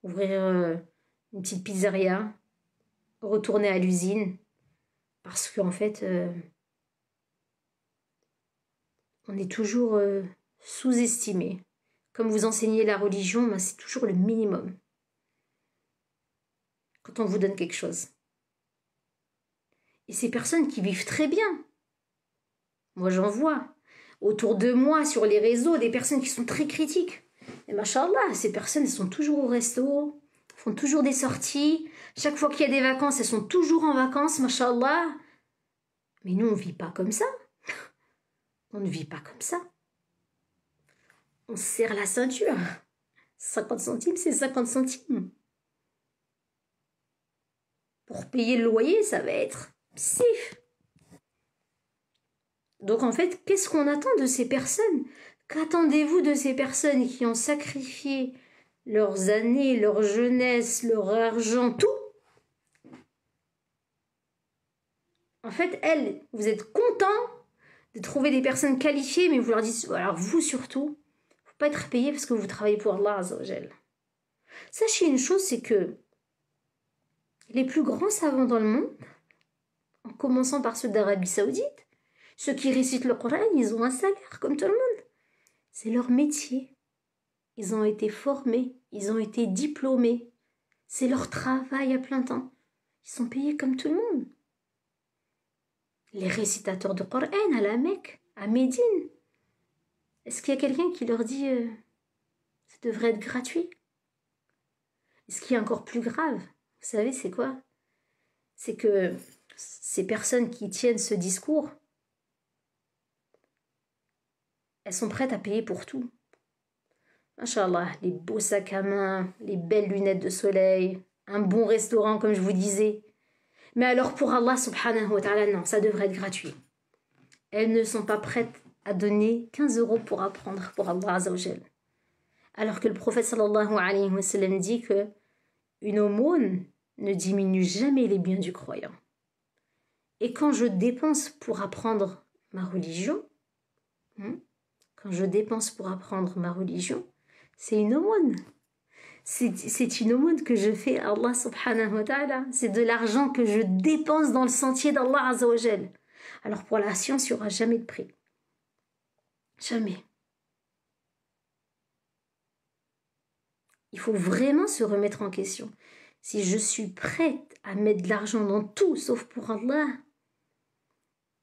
ouvrir une petite pizzeria, retourner à l'usine, parce qu'en fait, on est toujours sous-estimé. Comme vous enseignez la religion, ben, c'est toujours le minimum quand on vous donne quelque chose. Et ces personnes qui vivent très bien, moi j'en vois autour de moi sur les réseaux des personnes qui sont très critiques. Et machallah, ces personnes elles sont toujours au resto, font toujours des sorties. Chaque fois qu'il y a des vacances, elles sont toujours en vacances, machallah. Mais nous, on ne vit pas comme ça. On ne vit pas comme ça. On se serre la ceinture. 50 centimes, c'est 50 centimes. Pour payer le loyer, ça va être psif. Donc en fait, qu'est-ce qu'on attend de ces personnes? Qu'attendez-vous de ces personnes qui ont sacrifié leurs années, leur jeunesse, leur argent, tout? En fait, elles, vous êtes contents de trouver des personnes qualifiées, mais vous leur dites, alors vous surtout, il ne faut pas être payé parce que vous travaillez pour Allah Azza wa Jal. Sachez une chose, c'est que les plus grands savants dans le monde, en commençant par ceux d'Arabie Saoudite, ceux qui récitent le Coran, ils ont un salaire comme tout le monde. C'est leur métier. Ils ont été formés, ils ont été diplômés. C'est leur travail à plein temps. Ils sont payés comme tout le monde. Les récitateurs de Coran à la Mecque, à Médine. Est-ce qu'il y a quelqu'un qui leur dit ça devrait être gratuit? Et ce qui est encore plus grave, vous savez, c'est quoi? C'est que ces personnes qui tiennent ce discours, elles sont prêtes à payer pour tout. Inch'Allah, les beaux sacs à main, les belles lunettes de soleil, un bon restaurant comme je vous disais. Mais alors pour Allah subhanahu wa ta'ala, non, ça devrait être gratuit. Elles ne sont pas prêtes à donner 15 € pour apprendre pour Allah Azza wa Jal. Alors que le prophète sallallahu alayhi wa sallam dit que une aumône ne diminue jamais les biens du croyant. Et quand je dépense pour apprendre ma religion, c'est une aumône. C'est une aumône que je fais à Allah subhanahu wa ta'ala. C'est de l'argent que je dépense dans le sentier d'Allah Azza wa Jal. Alors pour la science, il n'y aura jamais de prix. Jamais. Il faut vraiment se remettre en question. Si je suis prête à mettre de l'argent dans tout, sauf pour Allah,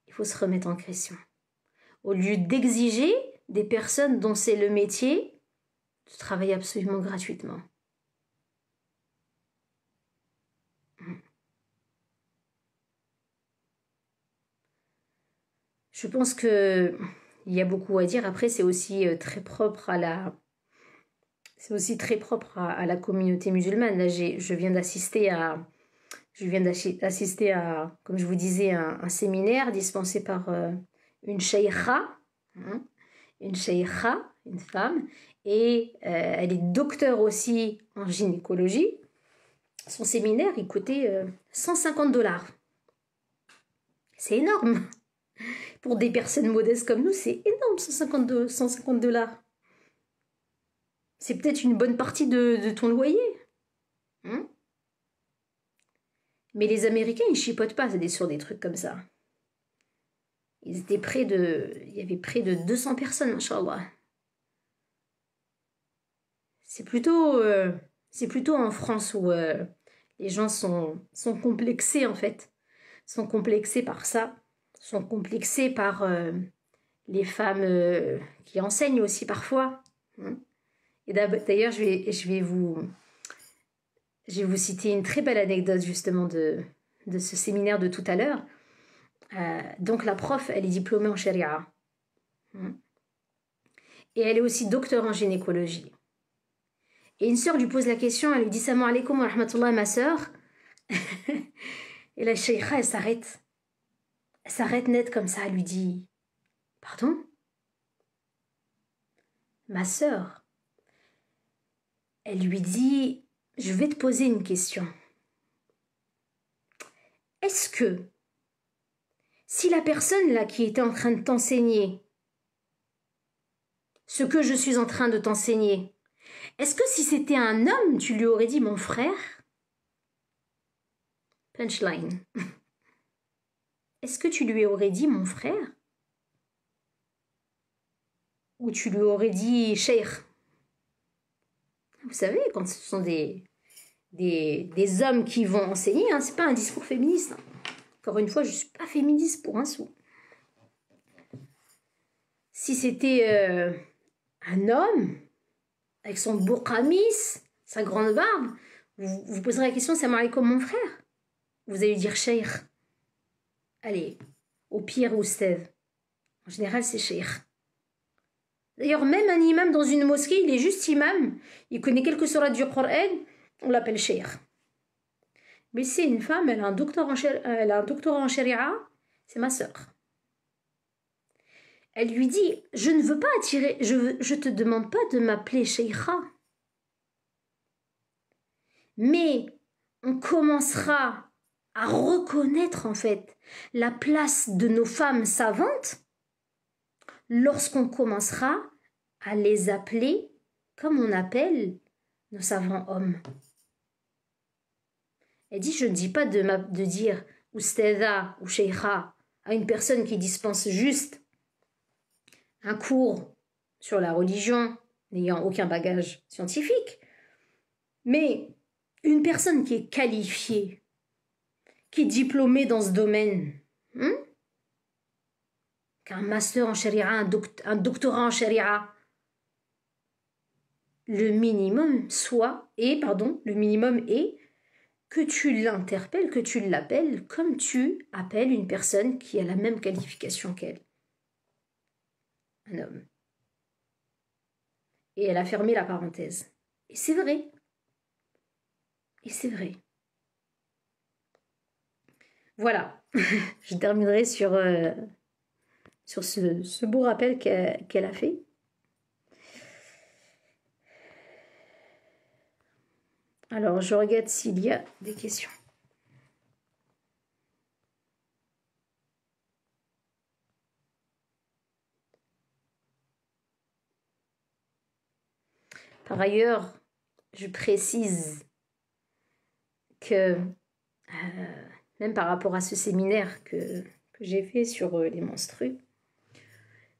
il faut se remettre en question. Au lieu d'exiger des personnes dont c'est le métier de travailler absolument gratuitement. Je pense qu'il y a beaucoup à dire. Après, c'est aussi très propre à la... C'est aussi très propre à la communauté musulmane. Là, je viens d'assister à, comme je vous disais, un séminaire dispensé par une sheikha, une femme, et elle est docteure aussi en gynécologie. Son séminaire, il coûtait 150 $. C'est énorme. Pour des personnes modestes comme nous, c'est énorme, 150 $. C'est peut-être une bonne partie de ton loyer. Mais les Américains, ils chipotent pas sur des trucs comme ça. Il y avait près de 200 personnes, Inch'Allah. C'est plutôt en France où les gens sont complexés, en fait. Sont complexés par ça. Sont complexés par les femmes qui enseignent aussi parfois. Et d'ailleurs, je vais vous citer une très belle anecdote justement de ce séminaire de tout à l'heure. Donc la prof, elle est diplômée en charia. Et elle est aussi docteur en gynécologie. Et une sœur lui pose la question, elle lui dit « Salam alaikum wa rahmatullah, ma sœur ». Et la sheikha, elle s'arrête. Elle s'arrête net comme ça, elle lui dit « Pardon ? Ma sœur ?» Elle lui dit « Je vais te poser une question. Est-ce que si la personne là qui était en train de t'enseigner ce que je suis en train de t'enseigner, est-ce que si c'était un homme, tu lui aurais dit mon frère ?» Punchline. Est-ce que tu lui aurais dit mon frère? Ou tu lui aurais dit cheikh? Vous savez, quand ce sont des hommes qui vont enseigner, hein, c'est pas un discours féministe. Hein. Encore une fois, je suis pas féministe pour un sou. Si c'était un homme, avec son beau qamis, sa grande barbe, vous poserez la question, salam alaikum mon frère. Vous allez dire cheikh. Allez, au pire, oustaz. En général, c'est cheikh. D'ailleurs, même un imam dans une mosquée, il est juste imam. Il connaît quelques sourates du Coran, on l'appelle cheikh. Mais si une femme, elle a un doctorat en sharia, c'est ma sœur. Elle lui dit, je ne veux pas attirer, je te demande pas de m'appeler cheikha. Mais on commencera à reconnaître en fait la place de nos femmes savantes lorsqu'on commencera à les appeler comme on appelle nos savants hommes. Elle dit, je ne dis pas de dire oustadha ou sheikha à une personne qui dispense juste un cours sur la religion n'ayant aucun bagage scientifique, mais une personne qui est qualifiée, qui est diplômée dans ce domaine, qui a un master en sharia, un doctorat en sharia, le minimum est que tu l'interpelles, que tu l'appelles comme tu appelles une personne qui a la même qualification qu'elle. Un homme. Et elle a fermé la parenthèse. Et c'est vrai. Et c'est vrai. Voilà. Je terminerai sur ce beau rappel qu'elle a fait. Alors, je regarde s'il y a des questions. Par ailleurs, je précise que, même par rapport à ce séminaire que j'ai fait sur les menstrues,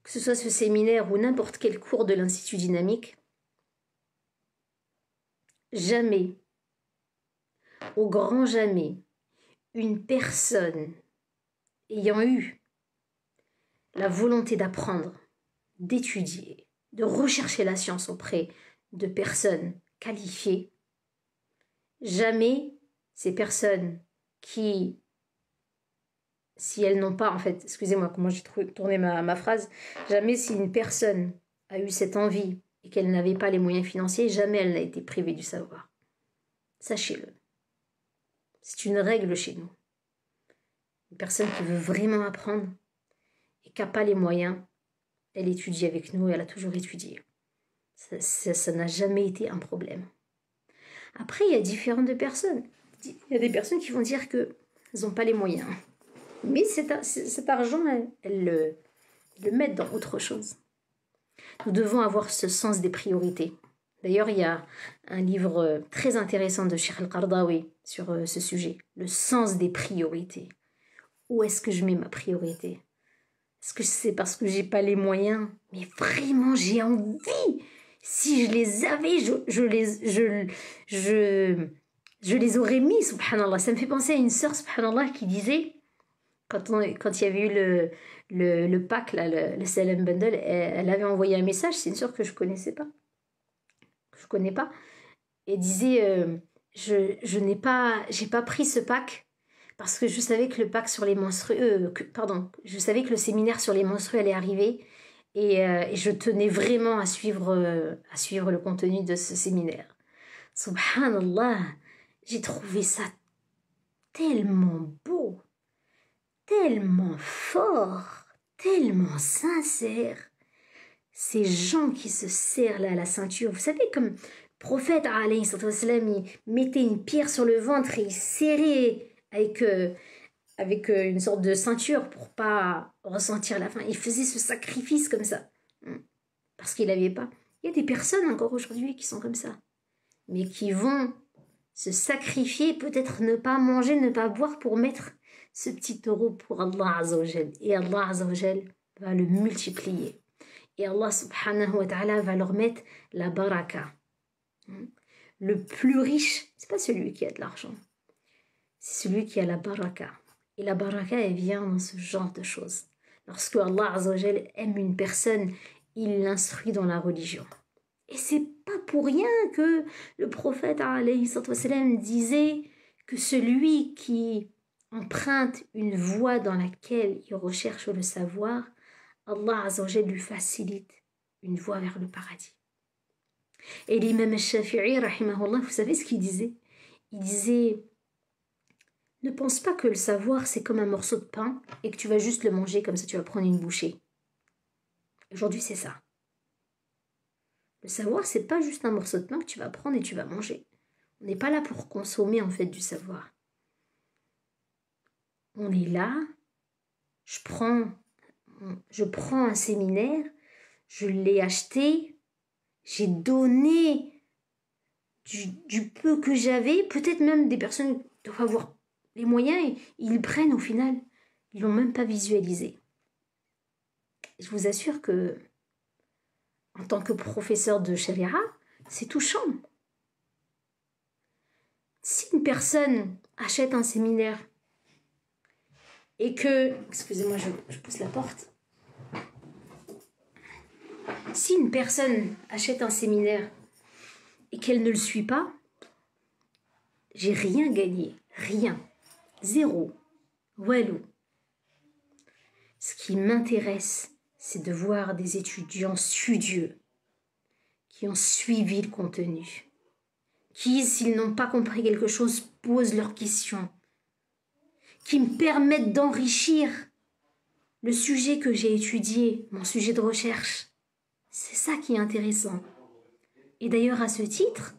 que ce soit ce séminaire ou n'importe quel cours de l'Institut Dynamique, jamais, au grand jamais, une personne ayant eu la volonté d'apprendre, d'étudier, de rechercher la science auprès de personnes qualifiées, jamais ces personnes qui, si elles n'ont pas, en fait, excusez-moi, comment j'ai tourné ma phrase, jamais si une personne a eu cette envie et qu'elle n'avait pas les moyens financiers, jamais elle n'a été privée du savoir. Sachez-le. C'est une règle chez nous. Une personne qui veut vraiment apprendre et qui n'a pas les moyens, elle étudie avec nous et elle a toujours étudié. Ça n'a jamais été un problème. Après, il y a différentes personnes. Il y a des personnes qui vont dire qu'elles n'ont pas les moyens. Mais cet argent, elles le mettent dans autre chose. Nous devons avoir ce sens des priorités. D'ailleurs, il y a un livre très intéressant de Cheikh Al-Qardawi sur ce sujet. Le sens des priorités. Où est-ce que je mets ma priorité? Est-ce que c'est parce que j'ai pas les moyens? Mais vraiment, j'ai envie. Si je les avais, je les aurais mis, subhanallah. Ça me fait penser à une sœur, subhanallah, qui disait, quand il y avait eu le pack, là, le Salam Bundle, elle avait envoyé un message, c'est une sœur que je connaissais pas. Je connais pas. Elle disait, j'ai pas pris ce pack parce que je savais que le pack sur les menstrues, je savais que le séminaire sur les menstrues allait arriver. Et je tenais vraiment à suivre le contenu de ce séminaire. Subhanallah, j'ai trouvé ça tellement beau. tellement fort, tellement sincère. Ces gens qui se serrent là à la ceinture, vous savez, comme le prophète, alayhi sallam, il mettait une pierre sur le ventre et il serrait avec une sorte de ceinture pour pas ressentir la faim. Il faisait ce sacrifice comme ça. Parce qu'il n'avait pas. Il y a des personnes encore aujourd'hui qui sont comme ça. Mais qui vont se sacrifier, peut-être ne pas manger, ne pas boire pour mettre ce petit euro pour Allah Azza wa Jal. Et Allah Azza wa Jal va le multiplier. Et Allah subhanahu wa ta'ala va leur mettre la baraka. Le plus riche, c'est pas celui qui a de l'argent. C'est celui qui a la baraka. Et la baraka, elle vient dans ce genre de choses. Lorsque Allah Azza wa Jal aime une personne, il l'instruit dans la religion. Et c'est pas pour rien que le prophète alayhi sallam disait que celui qui emprunte une voie dans laquelle il recherche le savoir, Allah Azza wa Jal lui facilite une voie vers le paradis. Et l'imam al-Shafi'i, rahimahullah, vous savez ce qu'il disait? Il disait, ne pense pas que le savoir c'est comme un morceau de pain et que tu vas juste le manger comme ça tu vas prendre une bouchée. Aujourd'hui c'est ça. Le savoir c'est pas juste un morceau de pain que tu vas prendre et tu vas manger. On n'est pas là pour consommer en fait du savoir. On est là, je prends un séminaire, je l'ai acheté, j'ai donné du peu que j'avais, peut-être même des personnes qui doivent avoir les moyens, ils prennent au final, ils l'ont même pas visualisé. Je vous assure que, en tant que professeur de sharia, c'est touchant. Si une personne achète un séminaire et que, excusez-moi, je pousse la porte. Si une personne achète un séminaire et qu'elle ne le suit pas, j'ai rien gagné, rien, zéro, walou. Ce qui m'intéresse, c'est de voir des étudiants studieux qui ont suivi le contenu, qui, s'ils n'ont pas compris quelque chose, posent leurs questions, qui me permettent d'enrichir le sujet que j'ai étudié, mon sujet de recherche. C'est ça qui est intéressant. Et d'ailleurs, à ce titre,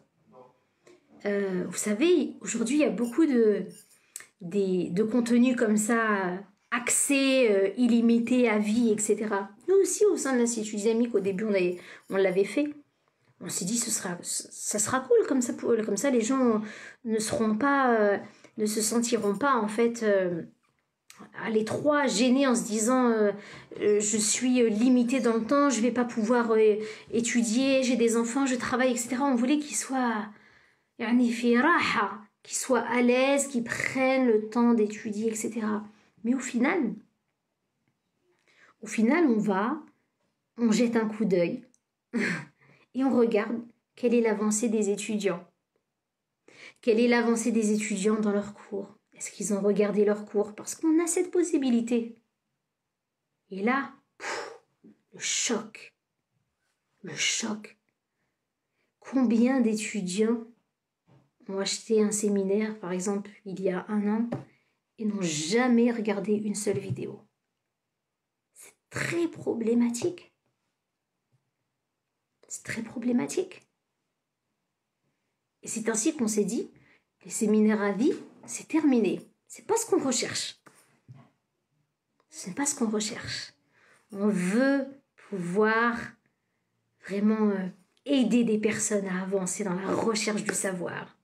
vous savez, aujourd'hui, il y a beaucoup de contenus comme ça, accès illimité à vie, etc. Nous aussi, au sein de l'Institut islamique, au début, on l'avait fait. On s'est dit, ça sera cool, comme ça les gens ne se sentiront pas, en fait, à l'étroit, gênés en se disant je suis limité dans le temps, je vais pas pouvoir étudier, j'ai des enfants, je travaille, etc. On voulait qu'ils soient qu'ils soient à l'aise, qu'ils prennent le temps d'étudier, etc. Mais au final, on jette un coup d'œil et on regarde quelle est l'avancée des étudiants. Quelle est l'avancée des étudiants dans leurs cours? Est-ce qu'ils ont regardé leurs cours? Parce qu'on a cette possibilité. Et là, le choc. Le choc. Combien d'étudiants ont acheté un séminaire, par exemple, il y a 1 an, et n'ont jamais regardé une seule vidéo? C'est très problématique. C'est très problématique. Et c'est ainsi qu'on s'est dit, les séminaires à vie, c'est terminé. C'est pas ce qu'on recherche. C'est pas ce qu'on recherche. On veut pouvoir vraiment aider des personnes à avancer dans la recherche du savoir,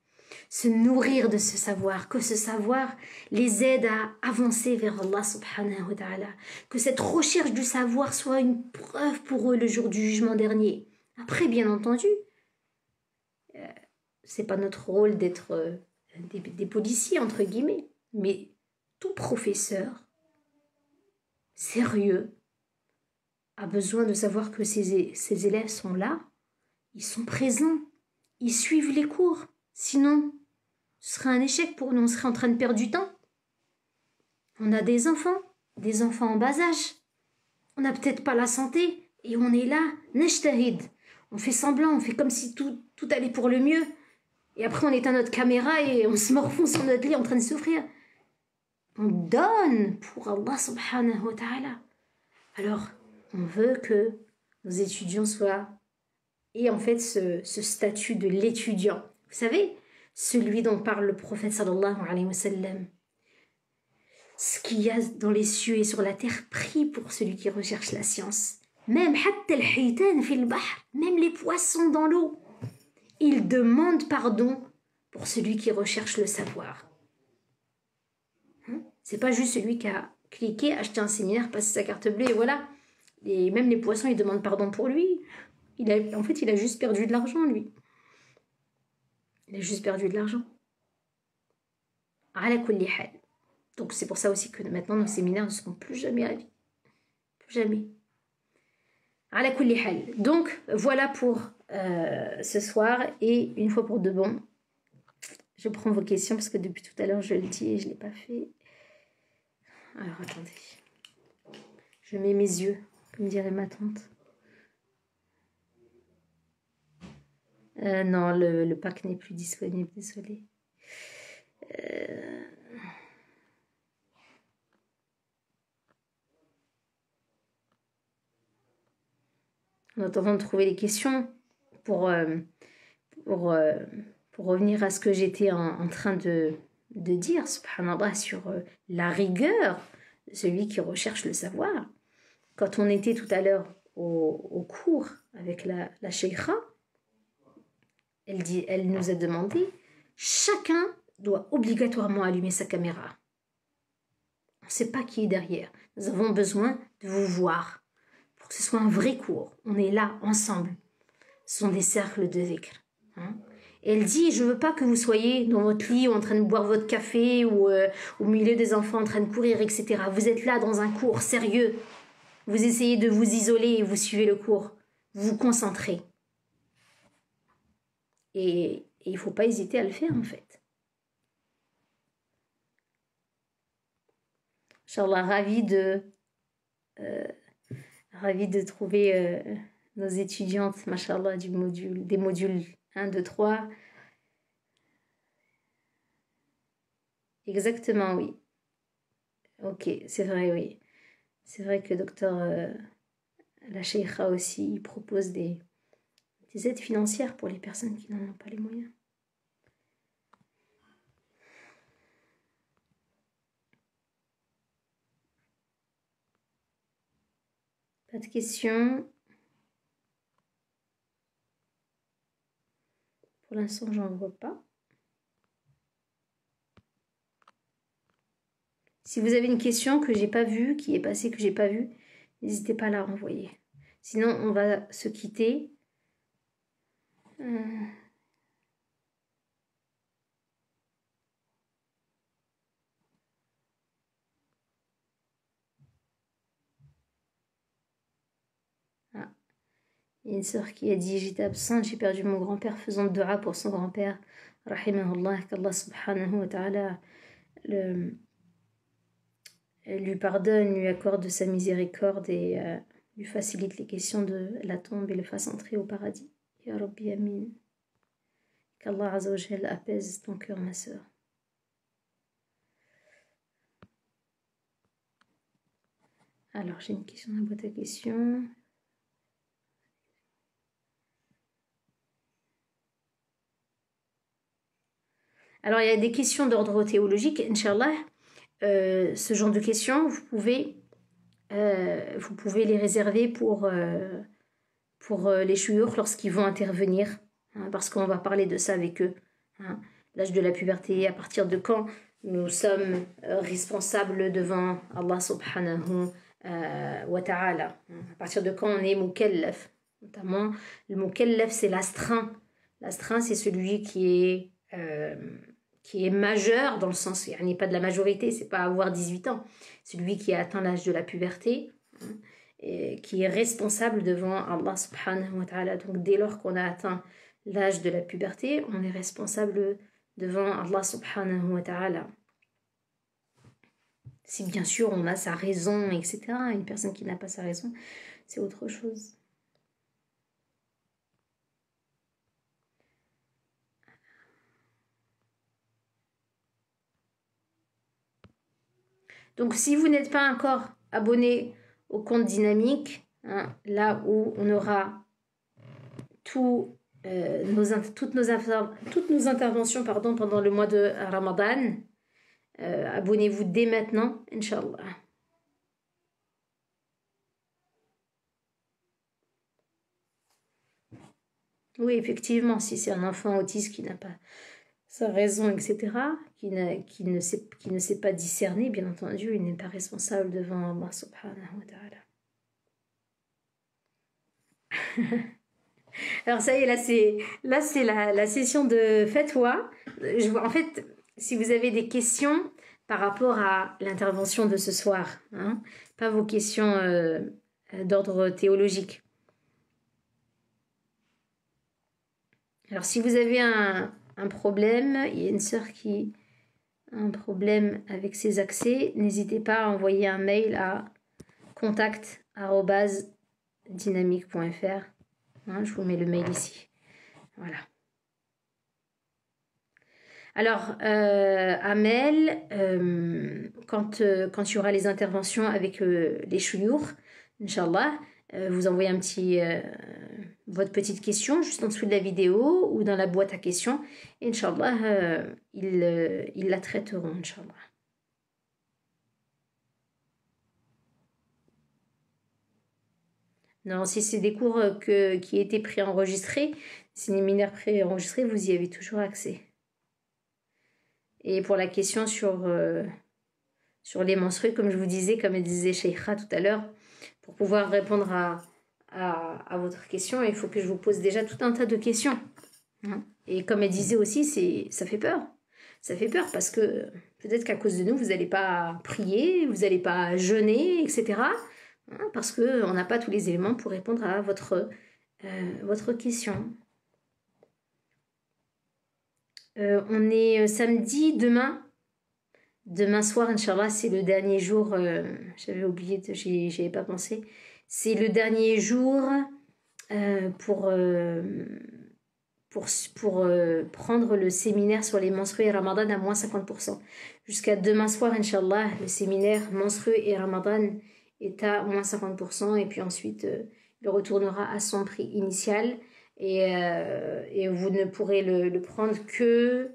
se nourrir de ce savoir, que ce savoir les aide à avancer vers Allah subhanahu wa ta'ala, que cette recherche du savoir soit une preuve pour eux le jour du jugement dernier. Après, bien entendu, c'est pas notre rôle d'être des policiers, entre guillemets, mais tout professeur sérieux a besoin de savoir que ses élèves sont là, ils sont présents, ils suivent les cours. Sinon, ce serait un échec pour nous, on serait en train de perdre du temps. On a des enfants en bas âge. On n'a peut-être pas la santé et on est là, nejtahid. On fait semblant, on fait comme si tout allait pour le mieux. Et après, on éteint notre caméra et on se morfond sur notre lit en train de souffrir. on donne pour Allah subhanahu wa ta'ala. Alors, on veut que nos étudiants aient en fait ce statut de l'étudiant. Vous savez, celui dont parle le prophète sallallahu alayhi wa sallam. Ce qu'il y a dans les cieux et sur la terre, prie pour celui qui recherche la science. Même les poissons dans l'eau, ils demandent pardon pour celui qui recherche le savoir. C'est pas juste celui qui a cliqué, acheté un séminaire, passé sa carte bleue et voilà. Et même les poissons, ils demandent pardon pour lui. En fait, il a juste perdu de l'argent, lui. Il a juste perdu de l'argent. Ala kulli hal. Donc c'est pour ça aussi que maintenant nos séminaires ne seront plus jamais à vie. Plus jamais. Ala kulli hal. Donc voilà pour ce soir. Et une fois pour de bon, je prends vos questions parce que depuis tout à l'heure je le dis et je ne l'ai pas fait. Alors attendez. Je mets mes yeux, comme dirait ma tante. Non, le pack n'est plus disponible, désolé. En attendant de trouver les questions pour revenir à ce que j'étais en train de dire, subhanallah, sur la rigueur de celui qui recherche le savoir. Quand on était tout à l'heure au cours avec la sheikha, elle nous a demandé, chacun doit obligatoirement allumer sa caméra. On ne sait pas qui est derrière. Nous avons besoin de vous voir pour que ce soit un vrai cours. On est là ensemble. Ce sont des cercles de dhikr. Et elle dit, je ne veux pas que vous soyez dans votre lit ou en train de boire votre café ou au milieu des enfants en train de courir, etc. Vous êtes là dans un cours sérieux. Vous essayez de vous isoler et vous suivez le cours. Vous vous concentrez. Et il ne faut pas hésiter à le faire, en fait. Inch'Allah, ravie de trouver nos étudiantes, mashallah, des modules 1, 2, 3. Exactement, oui. Ok, c'est vrai, oui. C'est vrai que docteur la Sheikha aussi propose des aides financières pour les personnes qui n'en ont pas les moyens. Pas de questions. Pour l'instant, j'en vois pas. Si vous avez une question que j'ai pas vue, qui est passée que j'ai pas vue, n'hésitez pas à la renvoyer. Sinon, on va se quitter. Il y a une sœur qui a dit, j'étais absente, j'ai perdu mon grand-père, faisant dua pour son grand-père. Rahimahullah, qu'Allah subhanahu wa ta'ala lui pardonne, lui accorde de sa miséricorde et lui facilite les questions de la tombe et le fasse entrer au paradis. Ya Rabbi Amin. Qu'Allah Azza wa Jal apaise ton cœur, ma sœur. Alors, j'ai une question dans la boîte à questions. Alors, il y a des questions d'ordre théologique, Inch'Allah. Ce genre de questions, vous pouvez les réserver pour les chouyours lorsqu'ils vont intervenir, parce qu'on va parler de ça avec eux. L'âge de la puberté, à partir de quand nous sommes responsables devant Allah subhanahu wa ta'ala. À partir de quand on est mukallaf. Notamment, le mukallaf, c'est l'astreint. L'astreint, c'est celui qui est majeur, dans le sens, il n'est pas de la majorité, c'est pas avoir 18 ans. Celui qui a atteint l'âge de la puberté, et qui est responsable devant Allah subhanahu wa ta'ala. Donc dès lors qu'on a atteint l'âge de la puberté, on est responsable devant Allah subhanahu wa ta'ala. Si bien sûr on a sa raison, etc. Une personne qui n'a pas sa raison, c'est autre chose. Donc, si vous n'êtes pas encore abonné au compte Dynamique, hein, là où on aura toutes nos interventions pendant le mois de Ramadan, abonnez-vous dès maintenant, Inch'Allah. Oui, effectivement, si c'est un enfant autiste qui n'a pas sa raison, etc., qui ne sait pas discerner, bien entendu, il n'est pas responsable devant Allah subhanahu wa ta'ala. Alors ça y est, là c'est la session de fatwa. En fait, si vous avez des questions par rapport à l'intervention de ce soir, hein, pas vos questions d'ordre théologique. Alors si vous avez un problème, il y a une sœur qui a un problème avec ses accès, n'hésitez pas à envoyer un mail à contact@dynamique.fr. Hein, je vous mets le mail ici. Voilà. Alors, Amel, quand il y aura les interventions avec les chouyours, Inch'Allah, vous envoyez votre petite question juste en dessous de la vidéo ou dans la boîte à questions. Et Inch'Allah, ils la traiteront, Inch'Allah. Non, si c'est des cours qui étaient préenregistrés, séminaires préenregistrés, vous y avez toujours accès. Et pour la question sur les menstrues, comme je vous disais, comme elle disait Sheikha tout à l'heure, pour pouvoir répondre à votre question, il faut que je vous pose déjà tout un tas de questions. Et comme elle disait aussi, ça fait peur. Ça fait peur parce que peut-être qu'à cause de nous, vous n'allez pas prier, vous n'allez pas jeûner, etc. Parce qu'on n'a pas tous les éléments pour répondre à votre question. On est samedi, demain soir, Inch'Allah, c'est le dernier jour, j'avais oublié, j'y avais pas pensé, c'est le dernier jour pour prendre le séminaire sur les menstrues et Ramadan à moins 50%. Jusqu'à demain soir, Inch'Allah, le séminaire menstrues et Ramadan est à moins 50% et puis ensuite il retournera à son prix initial et vous ne pourrez le prendre que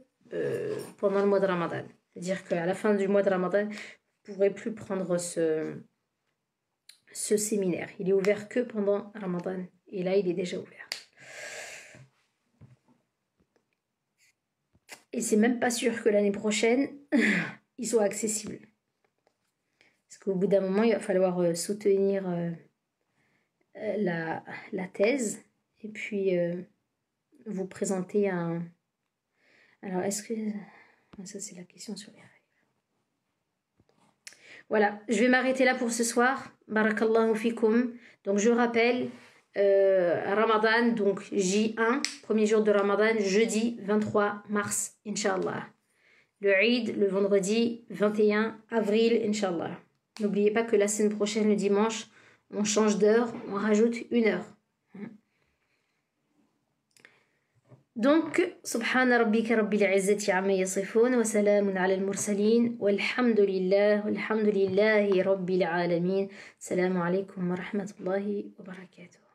pendant le mois de Ramadan. C'est-à-dire qu'à la fin du mois de Ramadan, vous ne pourrez plus prendre ce séminaire. Il est ouvert que pendant Ramadan et là il est déjà ouvert. Et c'est même pas sûr que l'année prochaine il soit accessible. Parce qu'au bout d'un moment, il va falloir soutenir la thèse et puis vous présenter un... Alors, est-ce que... Ça, c'est la question sur les règles. Voilà, je vais m'arrêter là pour ce soir. Barakallahu fikum. Donc, je rappelle, Ramadan, donc J1, premier jour de Ramadan, jeudi 23 mars, Inch'Allah. Le Eid, le vendredi 21 avril, Inch'Allah. N'oubliez pas que la semaine prochaine, le dimanche, on change d'heure, on rajoute 1 heure. Donc, subhana rabbika rabbil izzati amma yasifun wa salamun ala al-mursalin walhamdulillahi rabbil alamin. Salamu alaykum wa rahmatullahi wa barakatuh.